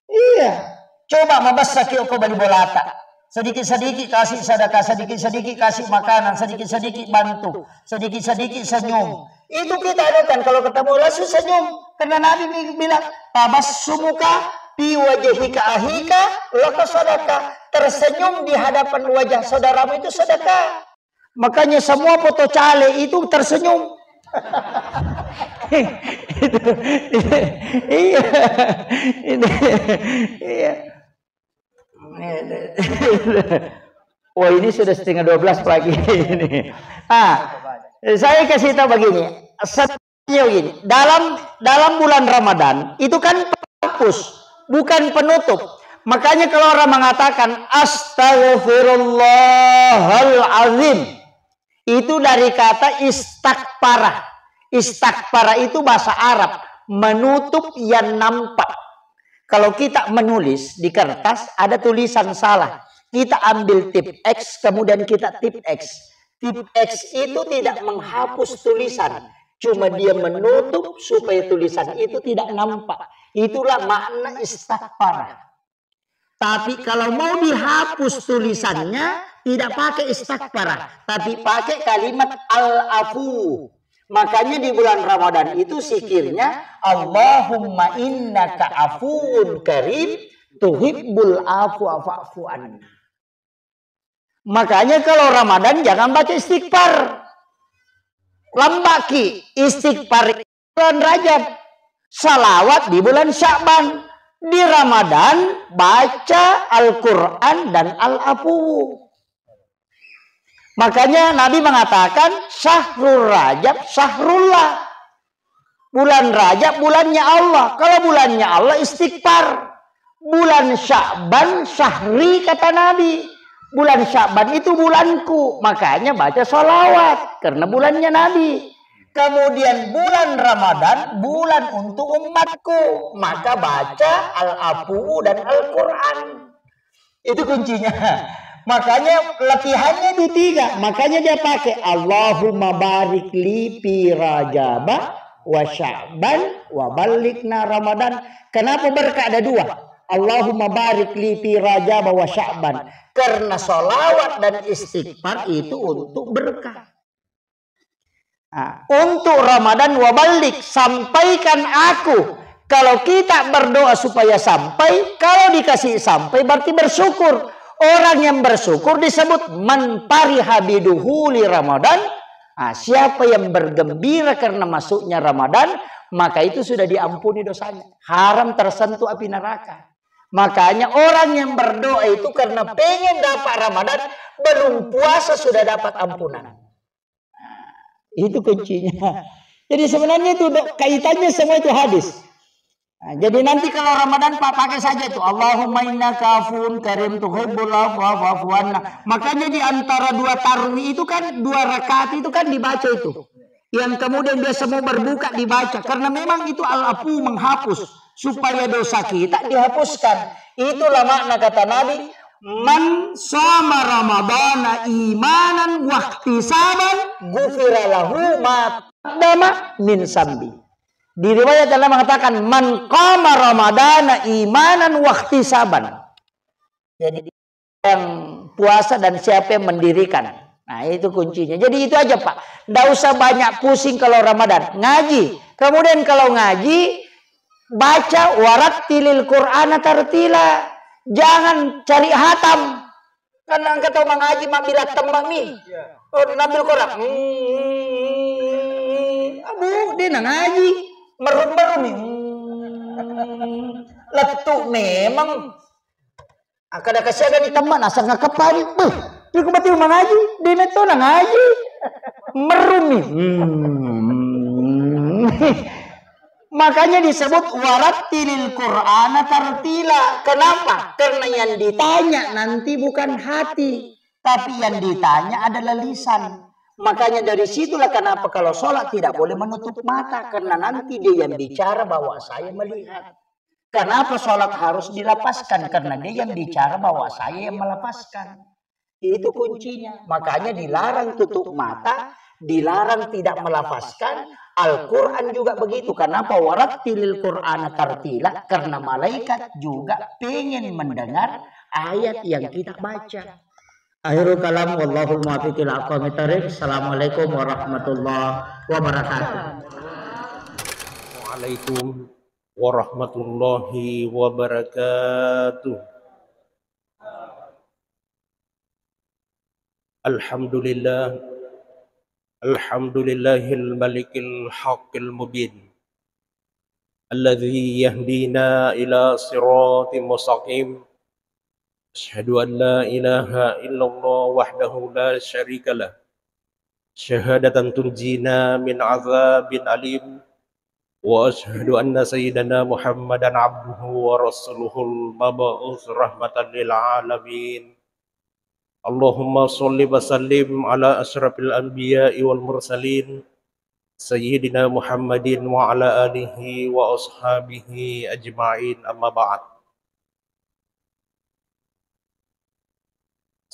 Iya, coba mabasa kau beli bolata. Sedikit-sedikit kasih sedekah, sedikit-sedikit kasih makanan, sedikit-sedikit bantu, sedikit-sedikit senyum. Itu kita adakan kalau ketemu langsung senyum. Karena Nabi bilang, tabassumuka fi wajhika ahika laka sedekah. Tersenyum di hadapan wajah saudaramu itu sedekah. Makanya semua foto cale itu tersenyum. Iya. Oh, ini sudah setengah 12 pagi ini. Saya kasih tahu begini. Gini, dalam bulan Ramadan itu kan penghapus, bukan penutup. Makanya kalau orang mengatakan astaghfirullahalazim, itu dari kata istakparah. Istakparah itu bahasa Arab, menutup yang nampak. Kalau kita menulis di kertas ada tulisan salah, kita ambil tip X kemudian kita tip X. Tip X itu tidak menghapus tulisan, cuma dia menutup supaya tulisan itu tidak nampak. Itulah makna istakparah. Tapi kalau mau dihapus tulisannya tidak pakai istakparah, tapi pakai kalimat al-afu. Makanya di bulan Ramadan itu zikirnya Allahumma innaka afuun karim tuhibbul afwa fa'fu anna. Makanya kalau Ramadan jangan baca istighfar. Lambaki istighfar bulan Rajab, salawat di bulan Sya'ban. Di Ramadan baca Al-Quran dan Al-Afu. Makanya Nabi mengatakan syahrul Rajab syahrullah. Bulan Rajab bulannya Allah. Kalau bulannya Allah istighfar. Bulan Sya'ban syahri kata Nabi. Bulan Sya'ban itu bulanku. Makanya baca sholawat karena bulannya Nabi. Kemudian bulan Ramadan bulan untuk umatku, maka baca Al-Afu dan Al-Quran. Itu kuncinya. Makanya latihannya di 3. Makanya dia pakai Allahumma barik li fi Rajaba wa Sya'ban wa balikna Ramadan. Kenapa berkah ada 2? Allahumma barik li fi Rajaba wa Sya'ban. Karena sholawat dan istighfar itu untuk berkah. Untuk Ramadan wabalik, sampaikan aku. Kalau kita berdoa supaya sampai, kalau dikasih sampai berarti bersyukur. Orang yang bersyukur disebut man fariha biduhuli Ramadan. Siapa yang bergembira karena masuknya Ramadan, maka itu sudah diampuni dosanya. Haram tersentuh api neraka. Makanya orang yang berdoa itu karena pengen dapat Ramadan, belum puasa sudah dapat ampunan. Itu kuncinya. Jadi sebenarnya itu kaitannya semua itu hadis. Jadi nanti kalau Ramadan pakai saja itu Allahumma innaka afuun karim tuhibbul afwa fa'fu anna. Makanya di antara 2 tarawih itu kan 2 rakaat itu kan dibaca itu. Yang kemudian dia semua berbuka dibaca karena memang itu al-afu menghapus supaya dosa kita dihapuskan. Itulah makna kata Nabi, man shoma ramadhana imanan wa ihtisaban ghufira lahu ma taqaddama min zambi. Di riwayat Allah mengatakan man qama ramadhana imanan wa ihtisaban. Jadi yang puasa dan siapa yang mendirikan. Nah, itu kuncinya. Jadi itu aja, Pak. Enggak usah banyak pusing kalau Ramadan. Ngaji. Kemudian kalau ngaji baca warattilil Qur'ana tartila. Jangan cari hatam. Karena engkau tahu mengaji bila tembang nih. Oh, nambil Quran. Abu, dia ngaji. Merum-merum nih. Letuk memang. Kada kasihan di teman asal ngakepari. Dia kembali mengaji. Dia itu ngaji. Merum nih. Makanya disebut warattilil Qur'ana tartila. Kenapa? Karena yang ditanya nanti bukan hati, tapi yang ditanya adalah lisan. Makanya dari situlah kenapa kalau sholat tidak boleh menutup mata, karena nanti dia yang bicara bahwa saya melihat. Kenapa sholat harus dilapaskan? Karena dia yang bicara bahwa saya yang melepaskan. Itu kuncinya. Makanya dilarang tutup mata, dilarang tidak melafazkan. Al-Quran juga begitu. Kenapa? Warattilil Qur'ana tartila. Karena malaikat juga pengen mendengar ayat yang kita baca. Akhirul kalam wallahul muwaffiq ila aqwamit thariq. Assalamualaikum warahmatullahi wabarakatuh. Waalaikumsalam warahmatullahi wabarakatuh. Alhamdulillah. Alhamdulillahil malikil haqqil mubin alladzi yahdina ila siratim mustaqim. أشهد أن لا إله إلا الله وحده لا شريك له شهادة تنجينا من عذاب أليم وأشهد أن سيدنا محمدا عبده ورسوله المبعوث رحمة للعالمين اللهم صل وسلم على أشرف الأنبياء والمرسلين سيدنا محمد وعلى آله وأصحابه أجمعين أما بعد.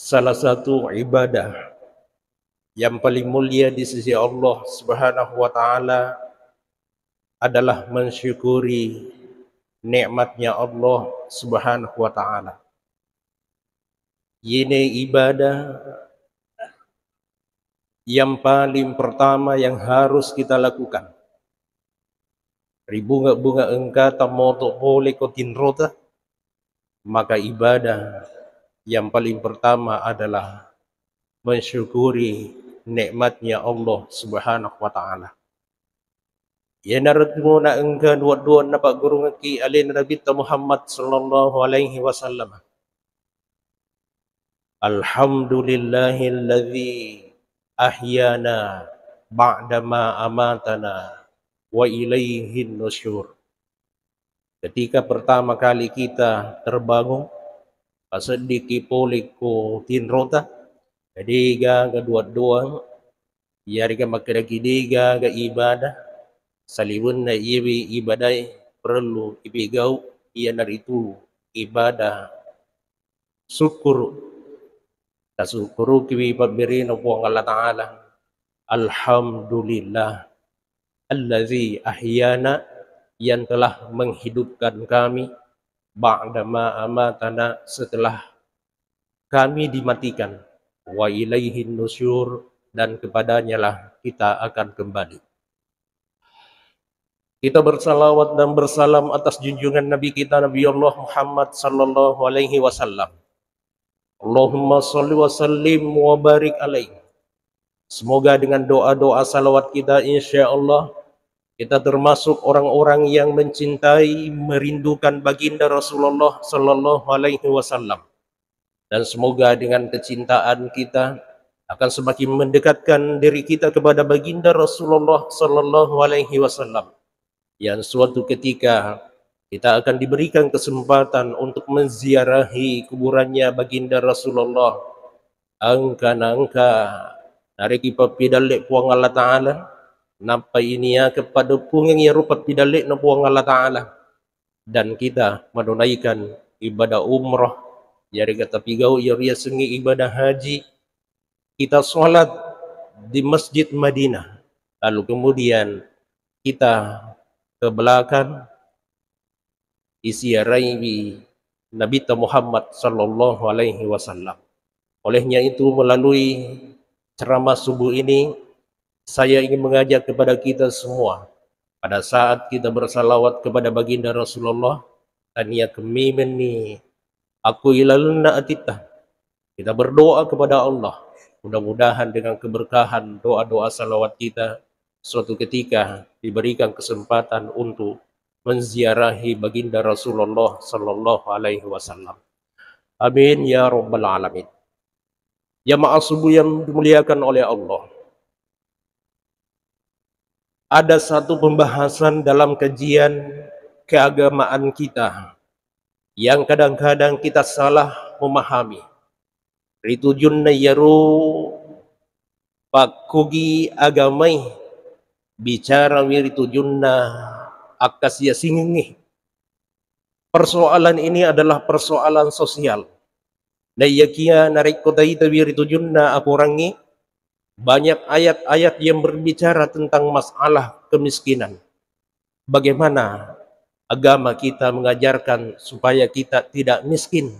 Salah satu ibadah yang paling mulia di sisi Allah Subhanahu wa taala adalah mensyukuri nikmatnya Allah Subhanahu wa taala. Ini ibadah yang paling pertama yang harus kita lakukan. Ribunga-bunga engka tamoto boleh kotin rota, maka ibadah yang paling pertama adalah mensyukuri nikmatnya Allah Subhanahu wa taala. Ya naratuna engka dua-dua napak guru ngaki alin Nabi Muhammad sallallahu alaihi wasallam. Alhamdulillahilladzi ahyana ba'dama amatana wa ilaihin nusyur. Ketika pertama kali kita terbangun pasediki poliko tinrota kadiga kedua-dua yari ka makadagidiga ga ibadah saliwun na iwi ibadah perlu ibigau iyan itu ibadah syukur tasukuru kiwi pabiri na po ang Allah Ta'ala. Alhamdulillah allazi ahyana yang telah menghidupkan kami ba'dama amatana setelah kami dimatikan wa ilaihin nusyur dan kepadanya lah kita akan kembali. Kita bersalawat dan bersalam atas junjungan Nabi kita Nabi Allah Muhammad sallallahu alaihi wasallam. Allahumma salli wa sallim wa barik alaih. Semoga dengan doa-doa salawat kita insyaAllah kita termasuk orang-orang yang mencintai, merindukan baginda Rasulullah sallallahu alaihi wasallam. Dan semoga dengan kecintaan kita akan semakin mendekatkan diri kita kepada baginda Rasulullah sallallahu alaihi wasallam. Yang suatu ketika kita akan diberikan kesempatan untuk menziarahi kuburannya baginda Rasulullah. Angka-angka nariki papidalik puang Allah Ta'ala. Nampai ini ya kepada pungang ya rupa pidalik na puang Allah Ta'ala. Dan kita menunaikan ibadah umrah. Yari kata pigau yari sengi ibadah haji. Kita sholat di Masjid Madinah. Lalu kemudian kita ke belakang isiarai Nabi Muhammad sallallahu alaihi wasallam. Olehnya itu melalui ceramah subuh ini saya ingin mengajak kepada kita semua pada saat kita bersalawat kepada baginda Rasulullah tania kemimen ni aku ilalna atita. Kita berdoa kepada Allah. Mudah-mudahan dengan keberkahan doa-doa salawat kita suatu ketika diberikan kesempatan untuk menziarahi baginda Rasulullah sallallahu alaihi wasallam. Amin ya rabbal alamin. Jamaah subuh yang dimuliakan oleh Allah. Ada satu pembahasan dalam kajian keagamaan kita yang kadang-kadang kita salah memahami. Ritujunna yaru pakugi agamai bicara wiritujunna akasya singingi. Persoalan ini adalah persoalan sosial. Nayakia narik kotai tawiri tujunna akurangi banyak ayat-ayat yang berbicara tentang masalah kemiskinan. Bagaimana agama kita mengajarkan supaya kita tidak miskin.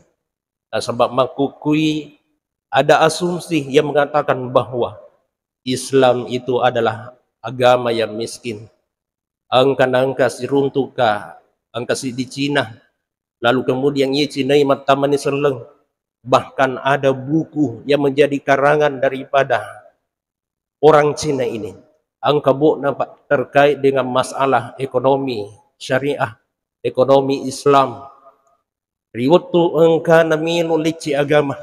Sebab makukui ada asumsi yang mengatakan bahwa Islam itu adalah agama yang miskin. Angka si runtuka, angka si di Cina, lalu kemudian ye Cina matamani seleng. Bahkan ada buku yang menjadi karangan daripada orang Cina ini. Angka nampak terkait dengan masalah ekonomi syariah, ekonomi Islam. riwatu engka namilu lici agama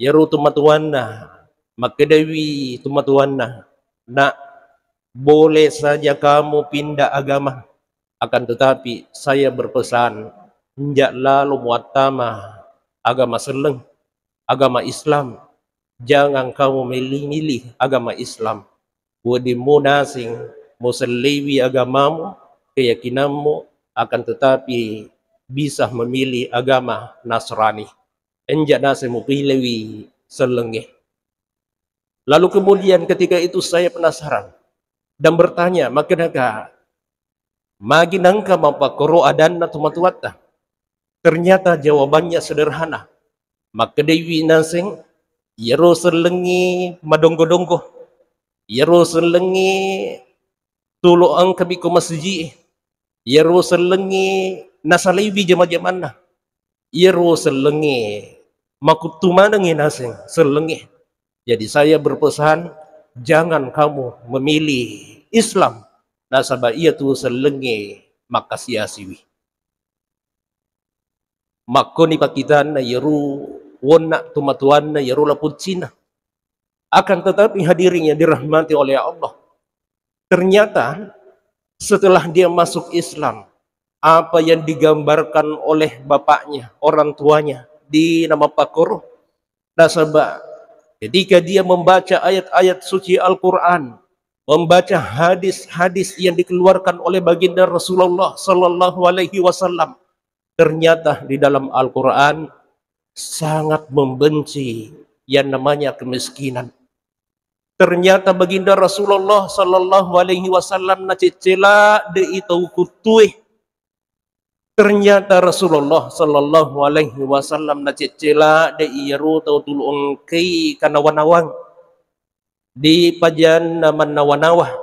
yaru tumatuanna makedewi tumatuanna nak boleh saja kamu pindah agama, akan tetapi saya berpesan hendak lalu muatama agama seleng, agama Islam. Jangan kamu milih-milih agama Islam. Wadimu nasing musliwi agamamu, keyakinanmu, akan tetapi bisa memilih agama Nasrani. Enjak nasing mupilih selengih. Lalu kemudian ketika itu saya penasaran dan bertanya, makinaka maginangka mapakoro adanna tumatuwatta. Ternyata jawabannya sederhana. Maka dewi nasing yaro selengi madonggo-donggo, yaro selengi tulo ang kabiko masjid, yaro selengi nasalibi jama-jamanna, yaro selengi makutumanangi nasing selengi. Jadi saya berpesan, jangan kamu memilih Islam nasabah ia tu selengi makasiasiwi. Makoni pakitan na yaru wona tumatuan na yaru laput Cina. Akan tetapi hadirin yang dirahmati oleh Allah, ternyata setelah dia masuk Islam, apa yang digambarkan oleh bapaknya, orang tuanya di nama Pakoro, nasabah ketika dia membaca ayat-ayat suci Al-Quran, membaca hadis-hadis yang dikeluarkan oleh baginda Rasulullah Sallallahu Alaihi Wasallam, ternyata di dalam Al-Quran sangat membenci yang namanya kemiskinan. Ternyata baginda Rasulullah Sallallahu Alaihi Wasallam nacicela de itu kutui. Ternyata Rasulullah Sallallahu Alaihi Wasallam nacicela de iyaru tau tulung kei kanawanawang di pajan naman nawanawa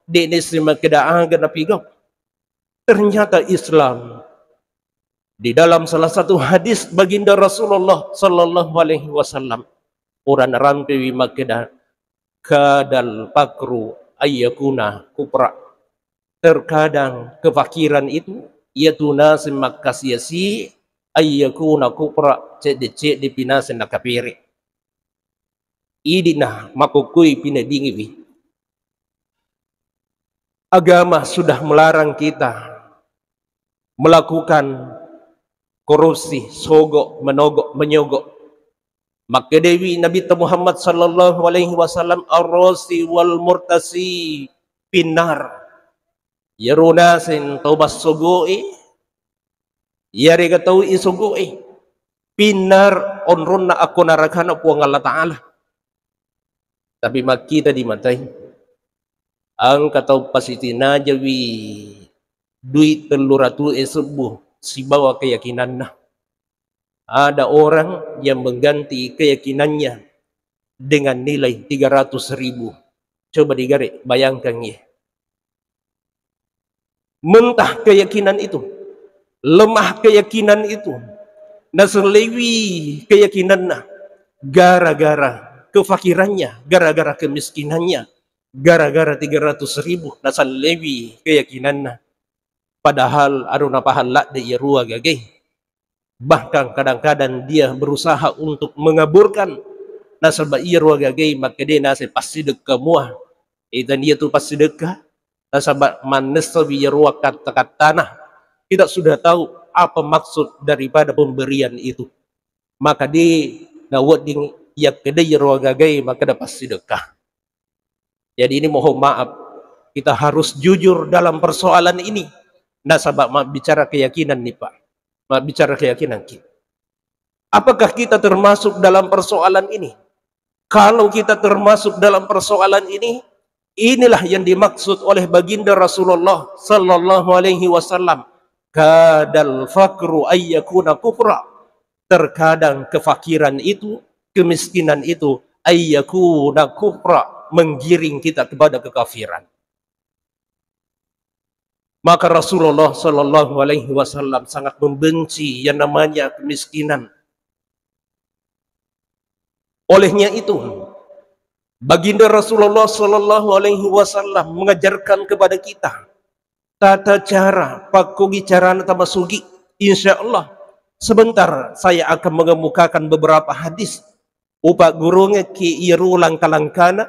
di nisima kedaaga na pigaw. Ternyata Islam di dalam salah satu hadis baginda Rasulullah Sallallahu Alaihi Wasallam, orang rampewi makeda kadal pakru ayyakuna kupra. Terkadang kefakiran itu ia tunasin makasiasi ayyakuna kupra cek dipinasin nakapiri. Idina makukui pinadingiwi. Agama sudah melarang kita melakukan korupsi, sogok, menogok, menyogok. Maka Dewi Nabi Muhammad Sallallahu Alaihi Wasallam ar-rasi wal murtasi pinar. Yarunasin taubas sogoi, yari katau isogoi. Pinar onronna aku narakana puang Allah Ta'ala. Tapi mak kita dimatai. Ang katau pasitina jawi duit teluratu esebuh si bawa keyakinan nah. Ada orang yang mengganti keyakinannya dengan nilai 300.000. Coba digarik, bayangkan ya. Mentah keyakinan itu, lemah keyakinan itu, naselewi keyakinan nah, gara-gara kefakirannya, gara-gara kemiskinannya, gara-gara 300.000 naselewi keyakinan nah. Padahal aruna pahala de yarua gageh. Bahkan kadang-kadang dia berusaha untuk mengaburkan nasabah yarua gageh, maka dia nasi pasti dekah muah. Dan dia tu pasti dekah nasabah manesawi yarua kata-kata tanah. Kita sudah tahu apa maksud daripada pemberian itu. Maka dia nawat ding ya kedai yarua gageh, maka dah pasti dekah. Jadi ini mohon maaf, kita harus jujur dalam persoalan ini. Nasabah bicara keyakinan nih Pak. Bicara keyakinan kita. Apakah kita termasuk dalam persoalan ini? Kalau kita termasuk dalam persoalan ini, inilah yang dimaksud oleh baginda Rasulullah Sallallahu Alaihi Wasallam. Kadal fakru ayyakuna kufra. Terkadang kefakiran itu, kemiskinan itu ayyakuna kufra, menggiring kita kepada kekafiran. Maka Rasulullah Sallallahu Alaihi Wasallam sangat membenci yang namanya kemiskinan. Olehnya itu, baginda Rasulullah Sallallahu Alaihi Wasallam mengajarkan kepada kita tata cara pakogi cara tamasugi, insya Allah Sebentar saya akan mengemukakan beberapa hadis upak gurunge ki irulang kalangkana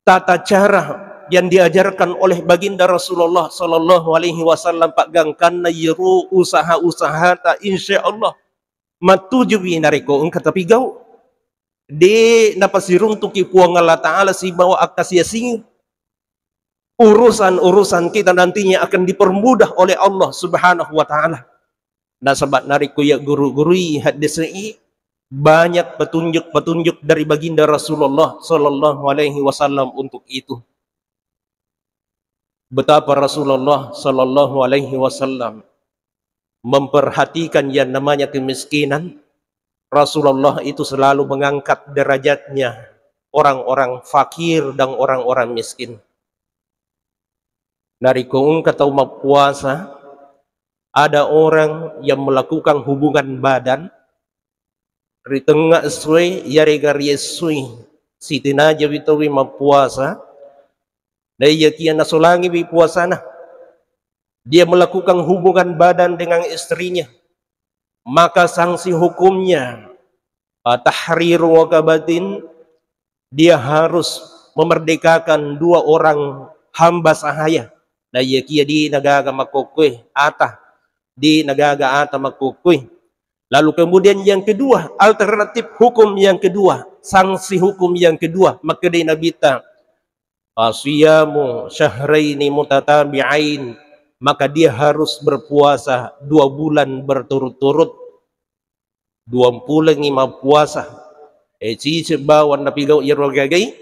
tata cara yang diajarkan oleh baginda Rasulullah sallallahu alaihi wasallam pak gangkan yiru usaha-usaha ta insyaallah matuju winareko engka tapi gau de napasirung tuki puang Allah taala si bawa akasia sing urusan-urusan kita nantinya akan dipermudah oleh Allah Subhanahu wa taala. Nah sahabat nariku ya guru-guru hadis ini banyak petunjuk-petunjuk dari baginda Rasulullah sallallahu alaihi wasallam untuk itu. Betapa Rasulullah sallallahu alaihi wasallam memperhatikan yang namanya kemiskinan. Rasulullah itu selalu mengangkat derajatnya orang-orang fakir dan orang-orang miskin. Dari kung katau puasa, ada orang yang melakukan hubungan badan di tengah suai yari gari suai si tinaja bitawi mapuasa daya kian nasulangi bi puasana dia melakukan hubungan badan dengan istrinya, maka sanksi hukumnya tahriru wakabatin, dia harus memerdekakan 2 orang hamba sahaya daya kia di nagaga makokwe atah di nagaga ata makukui. Lalu kemudian yang kedua, alternatif hukum yang kedua, sanksi hukum yang kedua, maka di nabita asiyamu syahraini mutatabi'ain, maka dia harus berpuasa 2 bulan berturut-turut, 25 puasa. Cici bawan napigaw irogagai,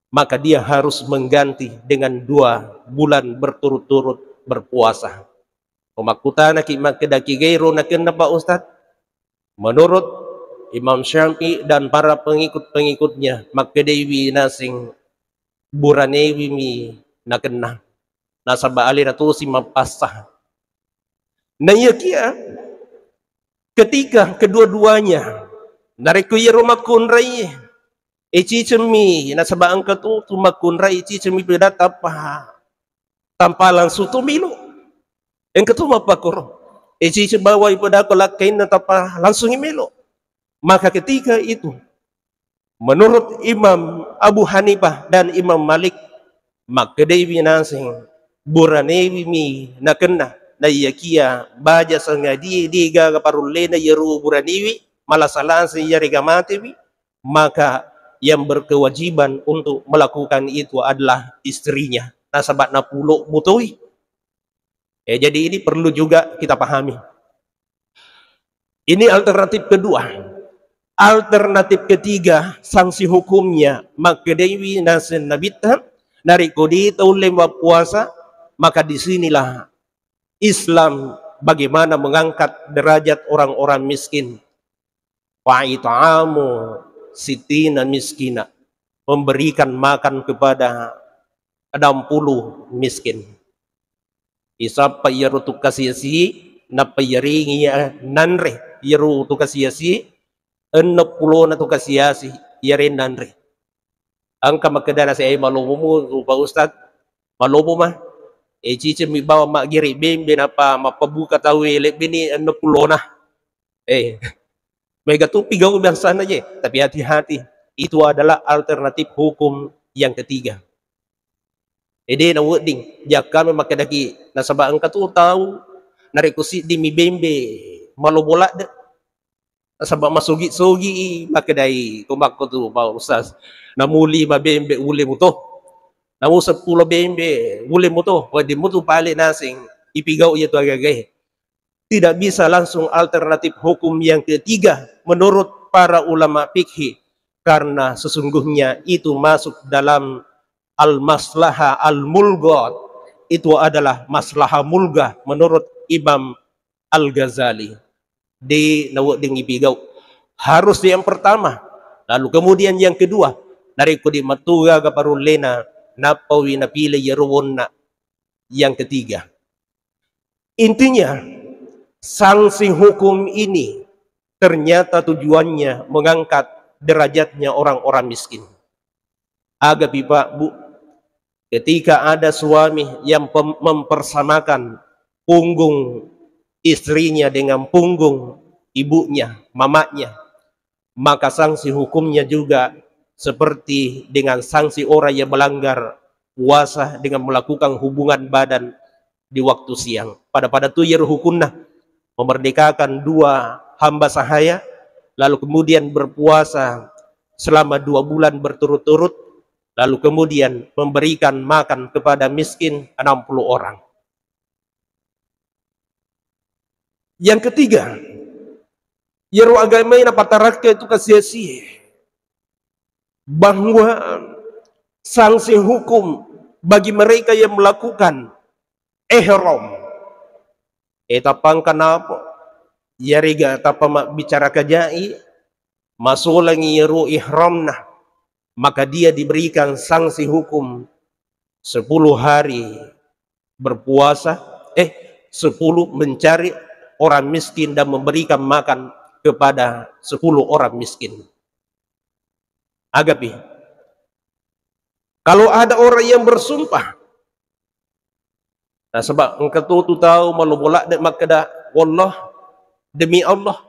maka dia harus mengganti dengan 2 bulan berturut-turut berpuasa. Pemakutana ki makedaki gairo na kenapa Ustaz? Menurut Imam Syafi'i dan para pengikut-pengikutnya, makedewi nasing buranewi mi nakena nasaba alira tu si mapasah. Nah iya kia ketika kedua-duanya nariku ya rumakun rai ici cemi nasaba angka tu tumakun rai ici cemi beda apa tampalan sutu milu. Yang ketuma pakor, isi sebawai pada kolakain natapa langsung imelo. Maka ketika itu, menurut Imam Abu Hanifah dan Imam Malik, maka dewi nasing buranewi mi nakena na yakia baja sangadi diga kaparulle na yeru buranewi malasalan seyariga matewi, maka yang berkewajiban untuk melakukan itu adalah istrinya. Nasabat na pulo mutoi. Jadi ini perlu juga kita pahami. Ini alternatif kedua. Alternatif ketiga, sanksi hukumnya maka dewi nasen nabita narikodi taulem puasa, maka disinilah Islam bagaimana mengangkat derajat orang-orang miskin. Fa'ita'amu sitina miskina, memberikan makan kepada 60 miskin. Isap yaru tu kasiyasi napayaringi nanre yaru tu kasiyasi 60 na tu kasiyasi yarin nanre. Angka makadana sa ay malumo mo pa Ustad malumo ma cici mi bawa magiri bimbi na pa mapabuka tawi bini 60 na may gatupigaw biasa na je. Tapi hati-hati, itu adalah alternatif hukum yang ketiga. Ede na wording, jangan makadaki nasabaan ka tu tahu narikusi di mibembe malubola de nasaba masugi-sugi makadai kumakko tu pa Ustaz namuli mabembe uli mo to namu 10 bembe uli mo to pwede mo to pali nasing ipigaw ito agagay. Tidak bisa langsung alternatif hukum yang ketiga menurut para ulama fikih, karena sesungguhnya itu masuk dalam al-maslaha al-mulghat, itu adalah maslaha mulgah menurut Imam Al-Ghazali. Di nawding ibigaw harus yang pertama, lalu kemudian yang kedua dari kudi matuga kaparulena napawi napili yaruwon na yang ketiga. Intinya sanksi hukum ini ternyata tujuannya mengangkat derajatnya orang-orang miskin. Agak Pak Bu, ketika ada suami yang mempersamakan punggung istrinya dengan punggung ibunya, mamanya, maka sanksi hukumnya juga seperti dengan sanksi orang yang melanggar puasa dengan melakukan hubungan badan di waktu siang. Pada hukumnya memerdekakan dua hamba sahaya, lalu kemudian berpuasa selama 2 bulan berturut-turut, lalu kemudian memberikan makan kepada miskin 60 orang. Yang ketiga, yaru agama ini pataraka itu kasia-sia, bahwa sanksi hukum bagi mereka yang melakukan ihram. Tapang kenapa? Yariga tapa bicara kajai masulang yaru ihramna, maka dia diberikan sanksi hukum 10 hari berpuasa, 10 mencari orang miskin dan memberikan makan kepada 10 orang miskin. Agapi, kalau ada orang yang bersumpah, nah sebab engkau tu tahu malu bolak dek makada wallah demi Allah,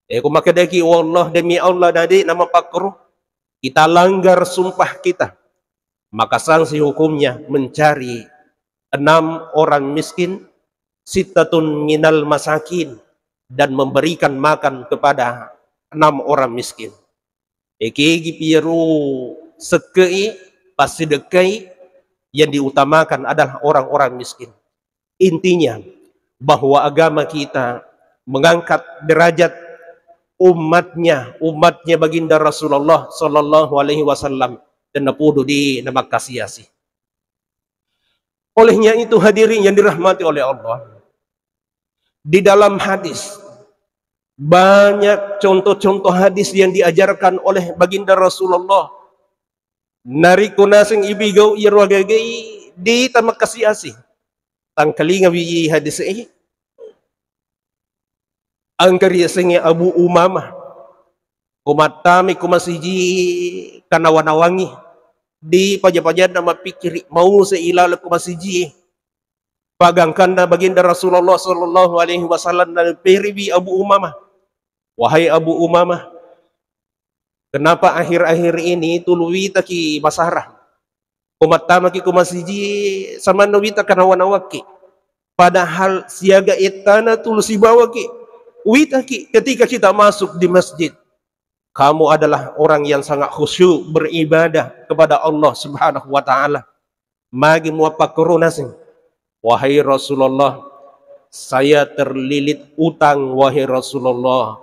aku makada ki wallah demi Allah tadi nama pakruh, kita langgar sumpah kita, maka sanksi hukumnya mencari 6 orang miskin, sittatun minal masakin, dan memberikan makan kepada 6 orang miskin. Eki piru sekei pasti dekai, yang diutamakan adalah orang-orang miskin. Intinya bahwa agama kita mengangkat derajat umatnya baginda Rasulullah sallallahu alaihi wasallam dan napudu di nama kasih. Olehnya itu hadirin yang dirahmati oleh Allah, di dalam hadis banyak contoh-contoh hadis yang diajarkan oleh baginda Rasulullah. Nariko nasing ibigau irwagagay di tamak kasih. Tangkalinga wi hadis ang kariyasing Abu Umamah kumatami kumasiji kanawanawangi di pajapajad na mapikiri mau sa ilala kumasiji pagangkan na baginda Rasulullah sallallahu alaihi wasallam na peribi Abu Umamah, wahai Abu Umamah, kenapa akhir-akhir ini tuluwita ki masarah kumatama ki kumasiji sama nawita kanawanawaki, padahal siaga itana tulusi bawaki wita ki ketika kita masuk di masjid. Kamu adalah orang yang sangat khusyuk beribadah kepada Allah subhanahu wa ta'ala. Magi muapakkurunasing, wahai Rasulullah, saya terlilit utang wahai Rasulullah.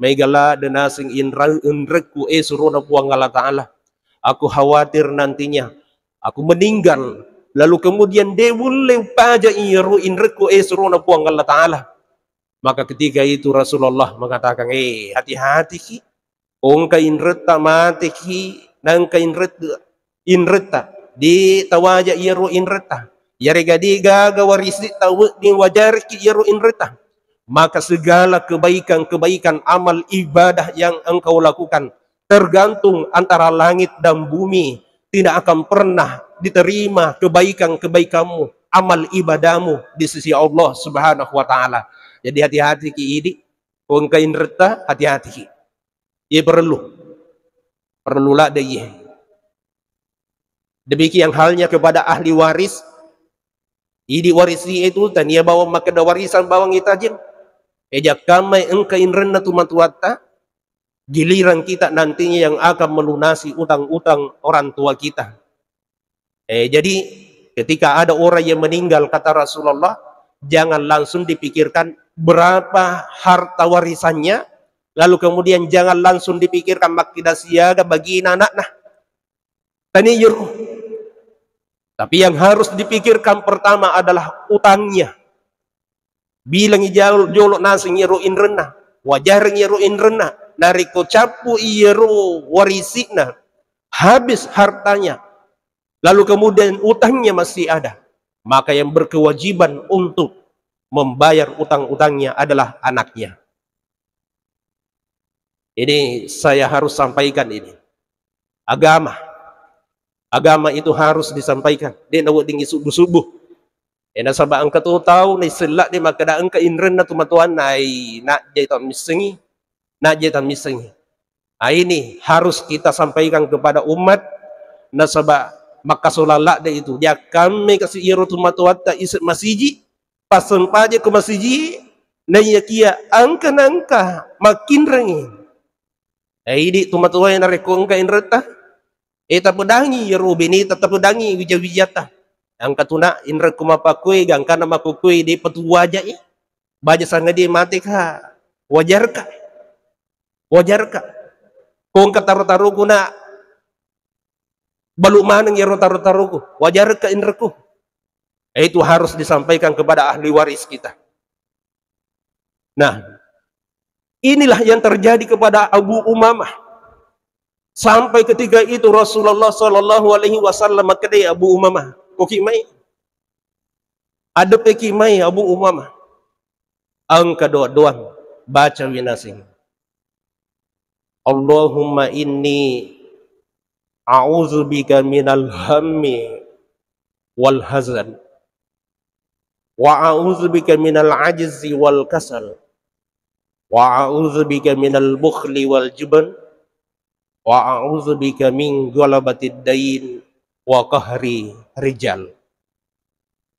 Megala denasing inrekku suruna puang Allah Ta'ala. Aku khawatir nantinya aku meninggal, lalu kemudian dewuleng paja iru inrekku suruna puang Allah Ta'ala. Maka ketika itu Rasulullah mengatakan, hati-hati ki, ongka inreta mati ki, nangka inreta di tawaja iru inreta, yarigadi gaga warisi tawu di wajar ki iru inreta. Maka segala kebaikan-kebaikan amal ibadah yang engkau lakukan tergantung antara langit dan bumi, tidak akan pernah diterima kebaikan-kebaikanmu, amal ibadahmu di sisi Allah subhanahu wa ta'ala. Jadi hati-hati ki ini, kung kain reta hati-hati ki. Ia perlulah dia. Demikian halnya kepada ahli waris. Ini warisi itu tania bawa makada warisan bawang itajin. Ejak kamay engkain rena tumatuata, giliran kita nantinya yang akan melunasi utang-utang orang tua kita. Jadi ketika ada orang yang meninggal, kata Rasulullah, jangan langsung dipikirkan berapa harta warisannya, lalu kemudian jangan langsung dipikirkan makidah siaga bagi anak-anak. Taniyur. Tapi yang harus dipikirkan pertama adalah utangnya. Bilang jolok nasing iru inrena, wajaring iru inrena, nariko capu iru warisina, habis hartanya, lalu kemudian utangnya masih ada, maka yang berkewajiban untuk membayar utang-utangnya adalah anaknya. Ini saya harus sampaikan ini. Agama itu harus disampaikan. Dia nawat tinggi subuh-subuh. Nasabak ang katutaw, na isilak di magkadaan ka inren na tumatuan na ay na-jay tan misingi. Na-jay tan misingi. Ini harus kita sampaikan kepada umat nasabak makasulala da itu. Dia kami kasi iro tumatuan ta isip masiji, pasan paja ke masiji, na iya kia angka-angka makin rengin. Ini tumatuan na rekong ka inreta. Tapudangi iro binita tapudangi wija-wijata. Ang katuna inra kumapakui gang kana makukui di petu wajah ya. Baja sanga di mati ka. Wajar ka. Wajar ka. Kung kataru-taru ko na balu manang yaro taru-taru ko. Wajar ka inra ko. Itu harus disampaikan kepada ahli waris kita. Nah, inilah yang terjadi kepada Abu Umamah. Sampai ketika itu Rasulullah sallallahu alaihi wasallam kedai Abu Umamah. Kokimai ada pekimai Abu Umamah ang kadua-duan baca winasing Allahumma inni a'udzubika minal hammi wal hazan wa a'udzubika minal ajzi wal kasal wa a'udzubika minal bukhli wal jubn wa a'udzubika min ghalabatid dain wa qahri rijal.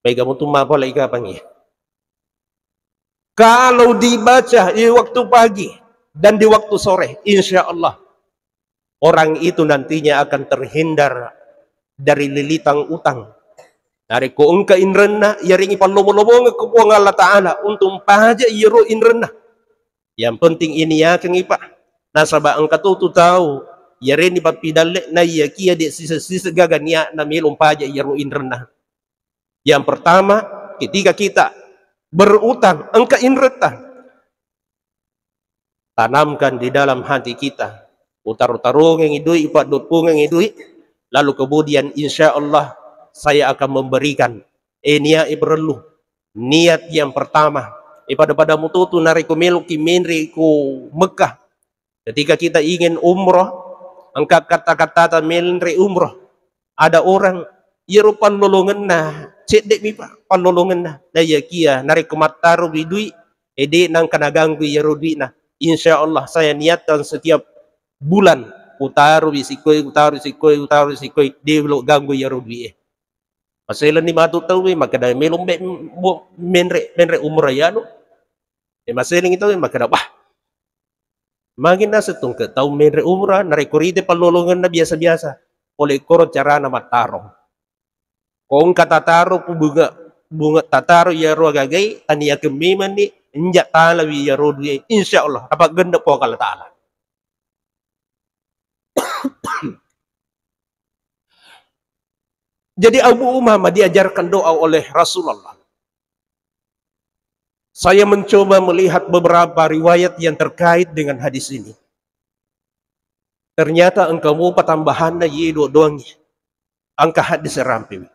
Baik kamu tuh apa lagi kapan ya? Kalau dibaca di waktu pagi dan di waktu sore, insya Allah orang itu nantinya akan terhindar dari lilitang utang. Dari ko ka inrenna yaringi pallomo-lomo ko Allah Taala untuk paja yero inrenna. Yang penting ini ya kang ipa. Nasaba ang katutu tahu yarini papidale na yakia di sisa-sisa gaganya na milong paja yero inrenna. Yang pertama, ketika kita berutang engka inreta, tanamkan di dalam hati kita utar-utarung yang idui ipat dutpung yang idui, lalu kemudian insya Allah saya akan memberikan niat ibrelu niat yang pertama pada mututu nariku miluki menriku Mekah. Ketika kita ingin umroh, angkat kata-kata menri umroh, ada orang yero panlolongan na cedek mi pa panlolongan na daya kia narik kemataru bidui ede nang kanaganggu yero di na. Insya Allah saya niatkan setiap bulan utaru bisikoi dia belok ganggu yero di. Masalah ni matu tahu makada melom menre umroh ya no. Masalah itu makada bah. Magin na setong ke tahu menre umrah narekurite palolongan na biasa-biasa oleh koro cara na matarong. Kung katataro po bunga tataro ya ro gagay aniya kemiman ni injak talawi ya ro di insyaallah apa ganda po kala taala. Jadi Abu Umamah diajarkan doa oleh Rasulullah. Saya mencoba melihat beberapa riwayat yang terkait dengan hadis ini. Ternyata engkau mau tambahan na yedo doang angka hadis ramping.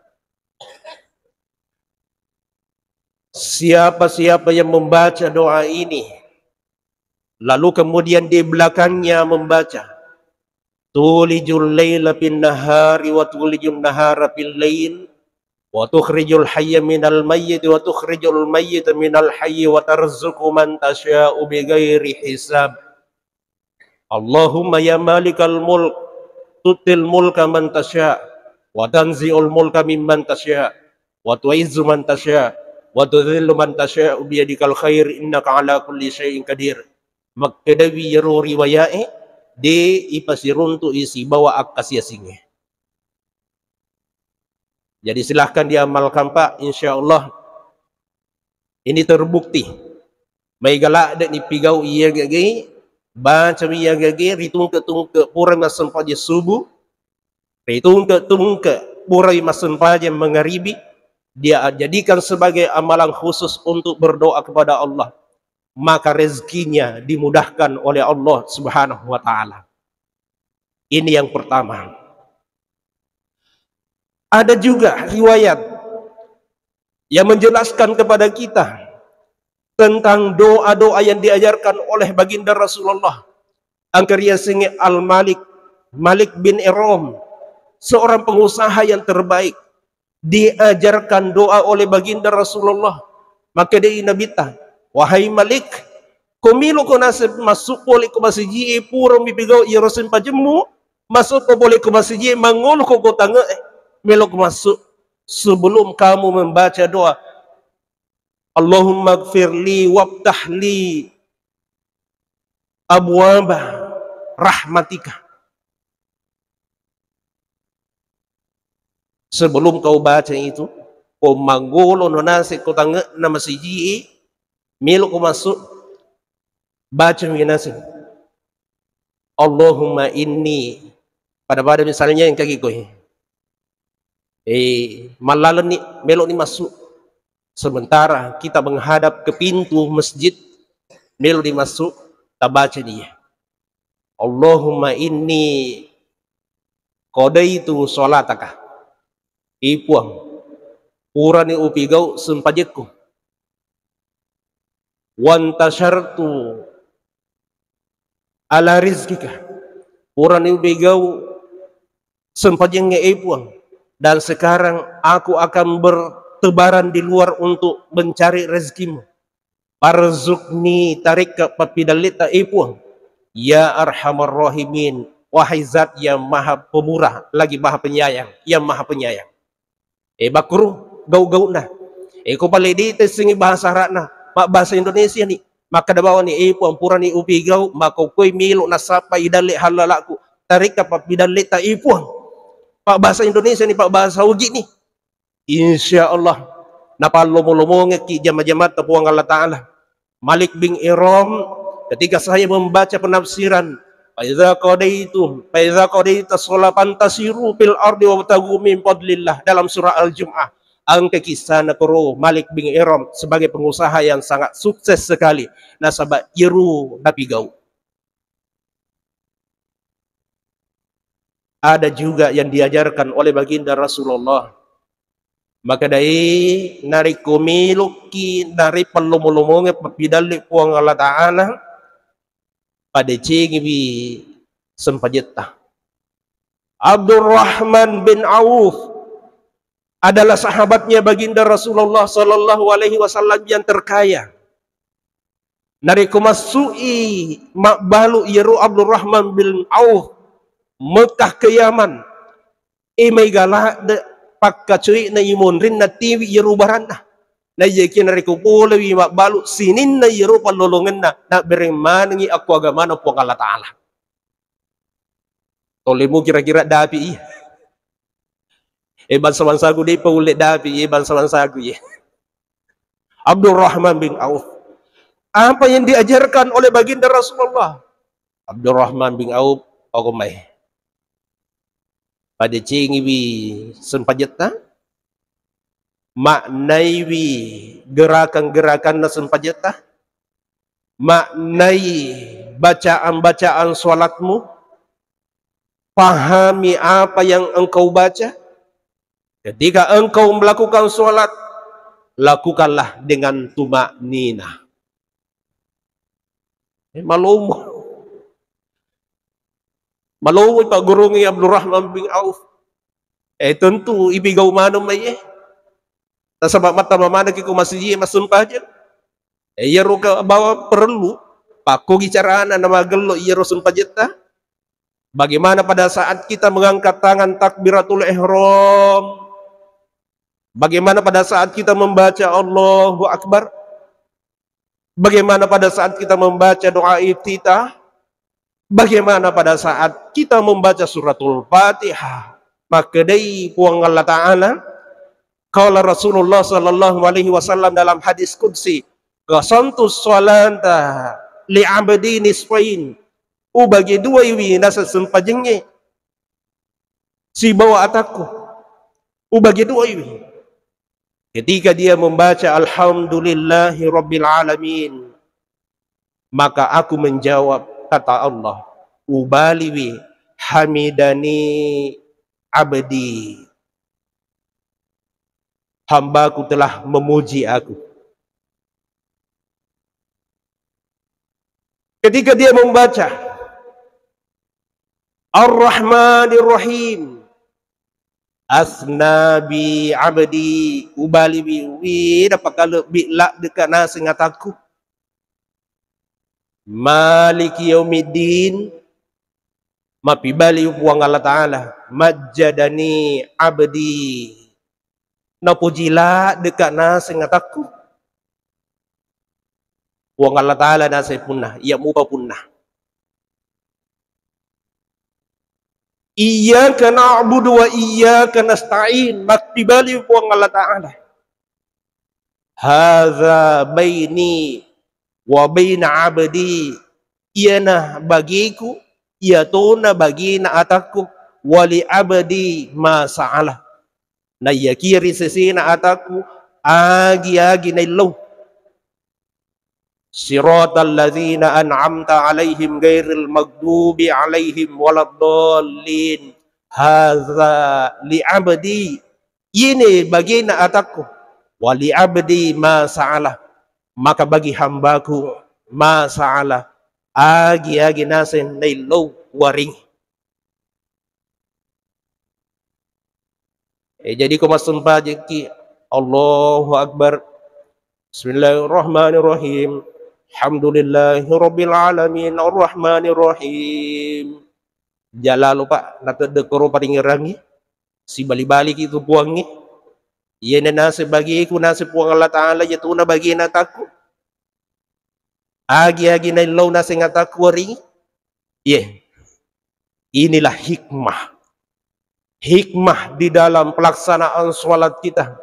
Siapa-siapa yang membaca doa ini, lalu kemudian di belakangnya membaca tulijul laila bin nahari wa tulijul nahara bil lail wa tukhrijul hayya minal mayyit wa tukhrijul mayyita minal hayyi wa tarzuqu man tasya'u bighairi hisab. Allahumma ya malikal mulk tutil mulka man tasya' wa tanzi'ul mulka mimman tasya' wa tu'izzu man tasya' wa tudhillu man tasya' biyadikal khair innaka ala kulli syai'in qadir. Makadawi yaro riwayae de ipasiruntu isi bawa akasya singe. Jadi silahkan diamalkan Pak, insya Allah ini terbukti. May galak ada ni pigau iya gagi, baca iya gagi, ritung ke pura masan paja subuh, ritung ke pura masan paja mengharibi, dia jadikan sebagai amalan khusus untuk berdoa kepada Allah. Maka rezekinya dimudahkan oleh Allah Subhanahu wa Ta'ala. Ini yang pertama. Ada juga riwayat yang menjelaskan kepada kita tentang doa-doa yang diajarkan oleh baginda Rasulullah. Angkariya singi Al-Malik, Malik bin Iram, seorang pengusaha yang terbaik. diajarkan doa oleh baginda Rasulullah. Maka dia nabita, wahai Malik, komilo ko nasib masuk boleh ko masiji puro mipigao iya rasul pajemu, masuk ko boleh ko masiji mangolo ko tanga melok masuk sebelum kamu membaca doa. Allahumma gfirli wabtahli abwaba rahmatika. Sebelum kau baca itu, kau manggolo nasi kau tanga nama siji, melo kau masuk baca nasi. Allahumma inni, pada misalnya yang kaki kau, malalon ni melo ni masuk. Sementara kita menghadap ke pintu masjid, melo ni masuk, tak baca dia. Allahumma inni qadaitu sholataka. Ipuang urani upigau sempajekku wantashartu ala rizkika, urani upigau sempajengnya ipuang, dan sekarang aku akan bertebaran di luar untuk mencari rezekimu. Parzukni tarik ke papidalita ipuang, ya arhamar rahimin, wahai zat yang maha pemurah lagi maha penyayang, yang maha penyayang. Bakuru gau-gau nah. Ko pala dito singi bahasa Arab mak bahasa Indonesia ni. Maka dabawa ni puang-pura ni upigau, maka ko'y milo na sapa idali halalaku. Tarik ka papidali ta ipuang. Pak bahasa Indonesia ni, pak bahasa Ugi ni. Insyaallah napalumulumong ki jama-jama tapuang Allah Ta'ala. Malik bin Iram, ketika saya membaca penafsiran Faiza qadaita sholatan tasiru fil ardi wa tagu min fadlillah dalam surah Al-Jum'ah. Angka kisah nakoro Malik bin Iram sebagai pengusaha yang sangat sukses sekali. Nasabah iru napigau. Ada juga yang diajarkan oleh baginda Rasulullah. Maka dari nari kumiluki nari pelumulumongnya papidali puang Allah Ta'ala pada cingbi sempajeta. Abdurrahman bin Auf adalah sahabatnya baginda Rasulullah sallallahu alaihi wasallam yang terkaya. Nari kumasui makbalu yeru Abdurrahman bin Auf Mekah ke Yaman. Imay gala de pakkacuy na imonrin na tiwi yeru barana. Na yakin na rikupula wi makbalu sinin na yero palolongan na beremana ngi aku agama na po Allah Ta'ala. Tole mo kira-kira dapi bansa-bansagu di paulit dapi bansa-bansagu Abdurrahman bin Auf. Apa yang diajarkan oleh baginda Rasulullah? Abdurrahman bin Auf okomay. Pada cingiwi sempajeta maknai gerakan-gerakan sempajeta, maknai bacaan-bacaan solatmu, pahami apa yang engkau baca. Ketika engkau melakukan solat, lakukanlah dengan tumakninah. Malumo Pak Guru ni Abdurrahman bin Auf. Tentu ibigaw manong may Nasabab mata mamana kiko masiji masumpah dyan. Iyaro ka bawa perlu paku gicaraan na magalo iyaro sumpah jeta. Bagaimana pada saat kita mengangkat tangan takbiratul ihram? Bagaimana pada saat kita membaca Allahu Akbar? Bagaimana pada saat kita membaca doa iftitah? Bagaimana pada saat kita membaca suratul Fatihah? Maka dari puang Allah Ta'ala, qala Rasulullah sallallahu alaihi wasallam dalam hadis qudsi, qasantu sholata li 'abdi nisfain. Bagi dua iwi nasa sempajengnya si bawa ataku. Bagi dua iwi. Ketika dia membaca alhamdulillahi rabbil alamin, maka aku menjawab kata Allah, ubaliwi hamidani abdi. Hambaku telah memuji aku. Ketika dia membaca Ar-Rahmanir Rahim, asna bi abdi ubali bi wi dapat kalau bi lak dekat nasi ngataku maliki yaumiddin mapi bali puang Allah Ta'ala majjadani abdi na pujila dekat nasi ngataku puang Allah Ta'ala nasi punah ia mupa punah iyyaka na'budu wa iyyaka nasta'in mapi bali puang Allah Ta'ala hadza baini wa baina abdi iana bagiku iatuna bagina ataku wali abdi ma sa'alah na yakiri sesina ataku agi na ilaw siratal ladzina an'amta alaihim ghairil maghdubi alaihim waladdallin hadza li abdi ini bagina ataku wali abdi ma sa'alah maka bagi hambaku ma sa'alah agi nasin nailaw waring jadi kumasumpa jeki Allahu Akbar Bismillahirrahmanirrahim Alhamdulillahirabbil alamin arrahmanirrahim jala lupa natedekoro paringirangi si bali-balik itu puangi iya nasi bagiku nasi puang Allah Ta'ala yatuna bagi nataku agi na ilaw nasi ngataku waring inilah hikmah di dalam pelaksanaan sholat kita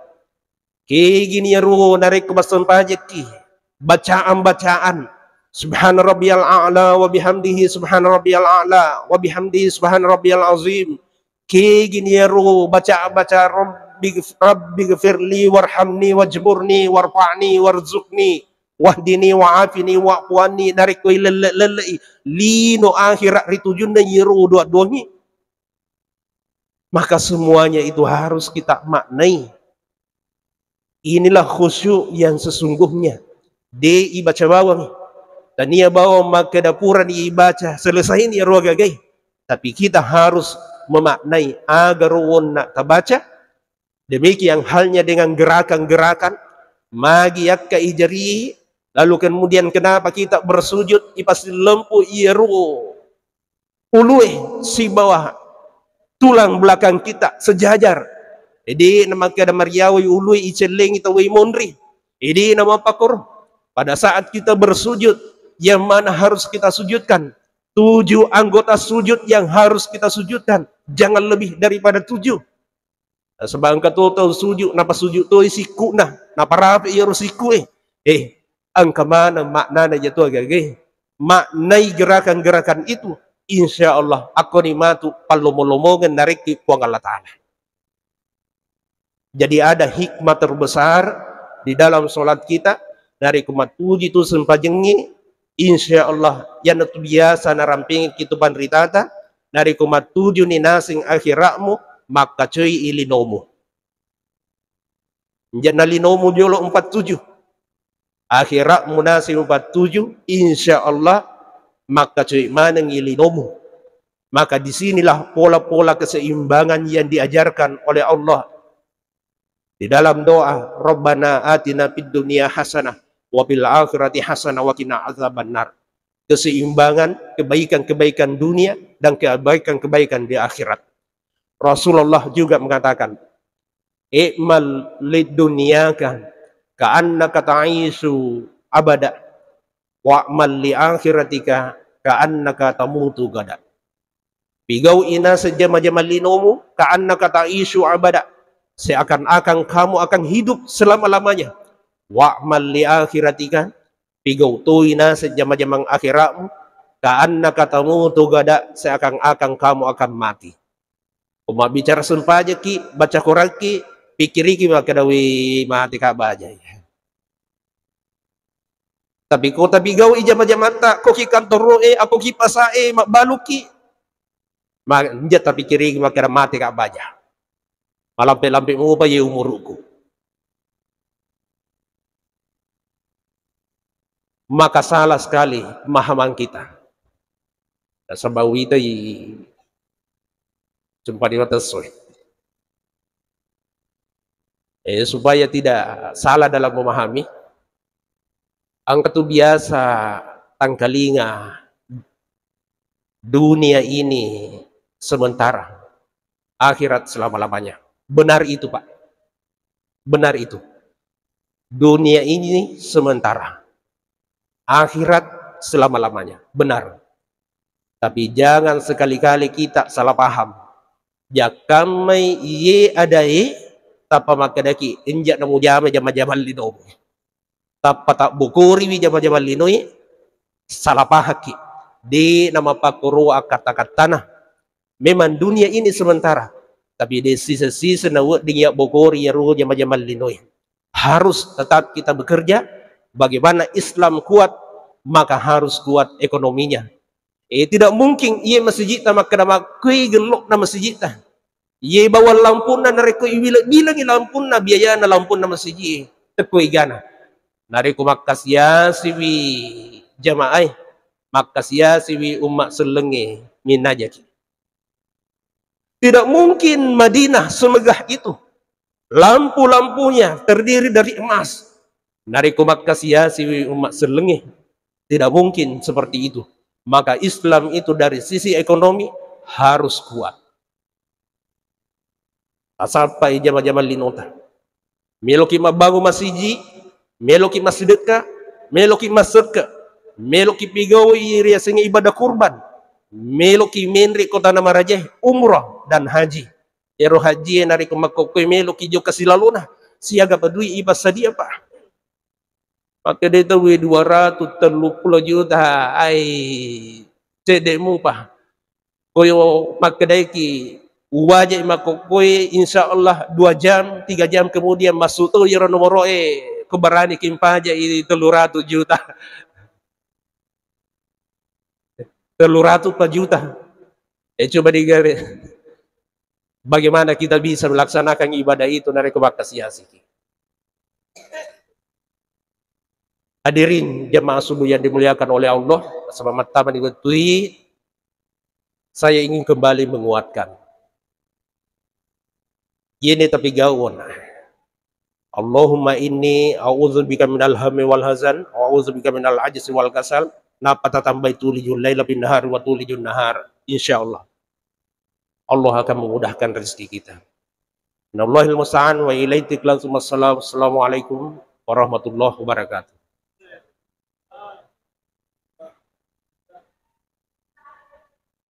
kayak gini ya ruh narik kebasan pajaki bacaan subhana rabbiyal a'la wa bihamdihi subhana rabbiyal a'la wa bihamdihi subhana rabbiyal azim kayak gini ya ruh baca rabbi ghfirli warhamni wajburni warfa'ni warzuqni wahdini wa'afini wa'fuani narik ko lelei lino akhirat ritujunna yiru dua-duangi maka semuanya itu harus kita maknai inilah khusyuk yang sesungguhnya di ibaca bawang dan ia bawa maka dapuran ibaca selesai ini ruang gagai tapi kita harus memaknai agar nak terbaca demikian halnya dengan gerakan-gerakan magi yakka ijari lalu kemudian kenapa kita bersujud pasti lempu iru uluh si bawah tulang belakang kita sejajar jadi nama kada mariawi uluh iceleng itu wi mondri jadi nama pakur pada saat kita bersujud yang mana harus kita sujudkan 7 anggota sujud yang harus kita sujudkan jangan lebih daripada 7 sebab total sujud napa sujud tu siku napa rapi iru siku angka mana maknanya jatuh agak maknai gerakan-gerakan itu insya Allah aku nimatu palomo-lomongan narik di puang Allah Ta'ala jadi ada hikmah terbesar di dalam solat kita dari kumat puji tu sempajengi insya Allah yang itu biasa naramping kitupan ritata dari kumat tujuh ni nasing akhiratmu maka cuy ilinomu jangan linomu jolo 47 akhirat munasi 47 insya Allah maka cuy mana ngilinomu maka disinilah pola-pola keseimbangan yang diajarkan oleh Allah di dalam doa Rabbana atina fid dunya hasanah wa fil akhirati hasanah wa qina azabannar keseimbangan kebaikan-kebaikan dunia dan kebaikan-kebaikan di akhirat Rasulullah juga mengatakan i'mal lid dunyaka ka'annaka ta'isu abada wa'mal li akhiratika ka'annaka tamutu gada bigau ina sejama-jama linomu ka'annaka ta'isu abada seakan-akan kamu akan hidup selama-lamanya wa'mal li akhiratika bigau tu ina sejama-jama akhiratmu ka'annaka tamutu gada seakan-akan kamu akan mati Uma bicara sumpah ki baca Quran ki pikiri ki maka dawi mati kabaja tapi ko tapi gaw ijama-jamata ko ki kantor ako ki pasa baluki manja tapi pikiri ki maka mati kabaja malampe-lampe mo pa ye umuruku maka salah sekali pemahaman kita sebab itu jumpa di atas Supaya tidak salah dalam memahami, angka itu biasa tangkalinga dunia ini sementara, akhirat selama-lamanya. Benar itu, Pak. Benar itu. Dunia ini sementara, akhirat selama-lamanya. Benar. Tapi jangan sekali-kali kita salah paham. Jakamai ye adai tapa makadaki injak namu jama-jama lino. Tapa tak bukuri wi jama-jama lino salah pahaki. Di nama pakuru kata-katana. Memang dunia ini sementara. Tapi di sisa-sisa nawat dia bukuri ya ruh jama-jama lino. Harus tetap kita bekerja. Bagaimana Islam kuat, maka harus kuat ekonominya. Tidak mungkin ia masjid nama kena kui gelok na masjid ta. Ia bawa lampun na nareko bilang lampun na biaya na lampun na masjid. Tekui gana. Nareko makasya siwi jamaah, makasya siwi umat selenge minajaki. Tidak mungkin Madinah semegah itu. Lampu-lampunya terdiri dari emas. Nareko makasya siwi umat selenge. Tidak mungkin seperti itu. Maka Islam itu dari sisi ekonomi harus kuat. Sampai zaman-zaman linota. Meloki mabangun masjid, meloki masjidka, meloki masjidka, meloki pigawi riasanya ibadah kurban, meloki menri kota nama raja umrah dan haji. Ero haji nari kemakokoi meloki jo kasilaluna siaga pedui ibas sadia Pak. Maka dia tahu 230 juta ai cedekmu Pak. Koyo makadaiki wajah makokoi insyaallah 2 jam 3 jam kemudian masuk tu yero nomor keberani kimpaja ini 300 juta. 300 juta. Coba digare. Bagaimana kita bisa melaksanakan ibadah itu dari kebakasiasi. Hadirin jemaah subuh yang dimuliakan oleh Allah, selamat taman dibetul. Saya ingin kembali menguatkan. Ini tapi gawon. Allahumma inni a'udzubika minal hammi wal hazan, a'udzubika minal ajzi wal kasal. Napa tambah tulijul laila bin nahar wa tulijun nahar. Insyaallah Allah akan memudahkan rezeki kita. Innallahil musta'an wa ilaihi tiklan. Assalamualaikum warahmatullahi wabarakatuh.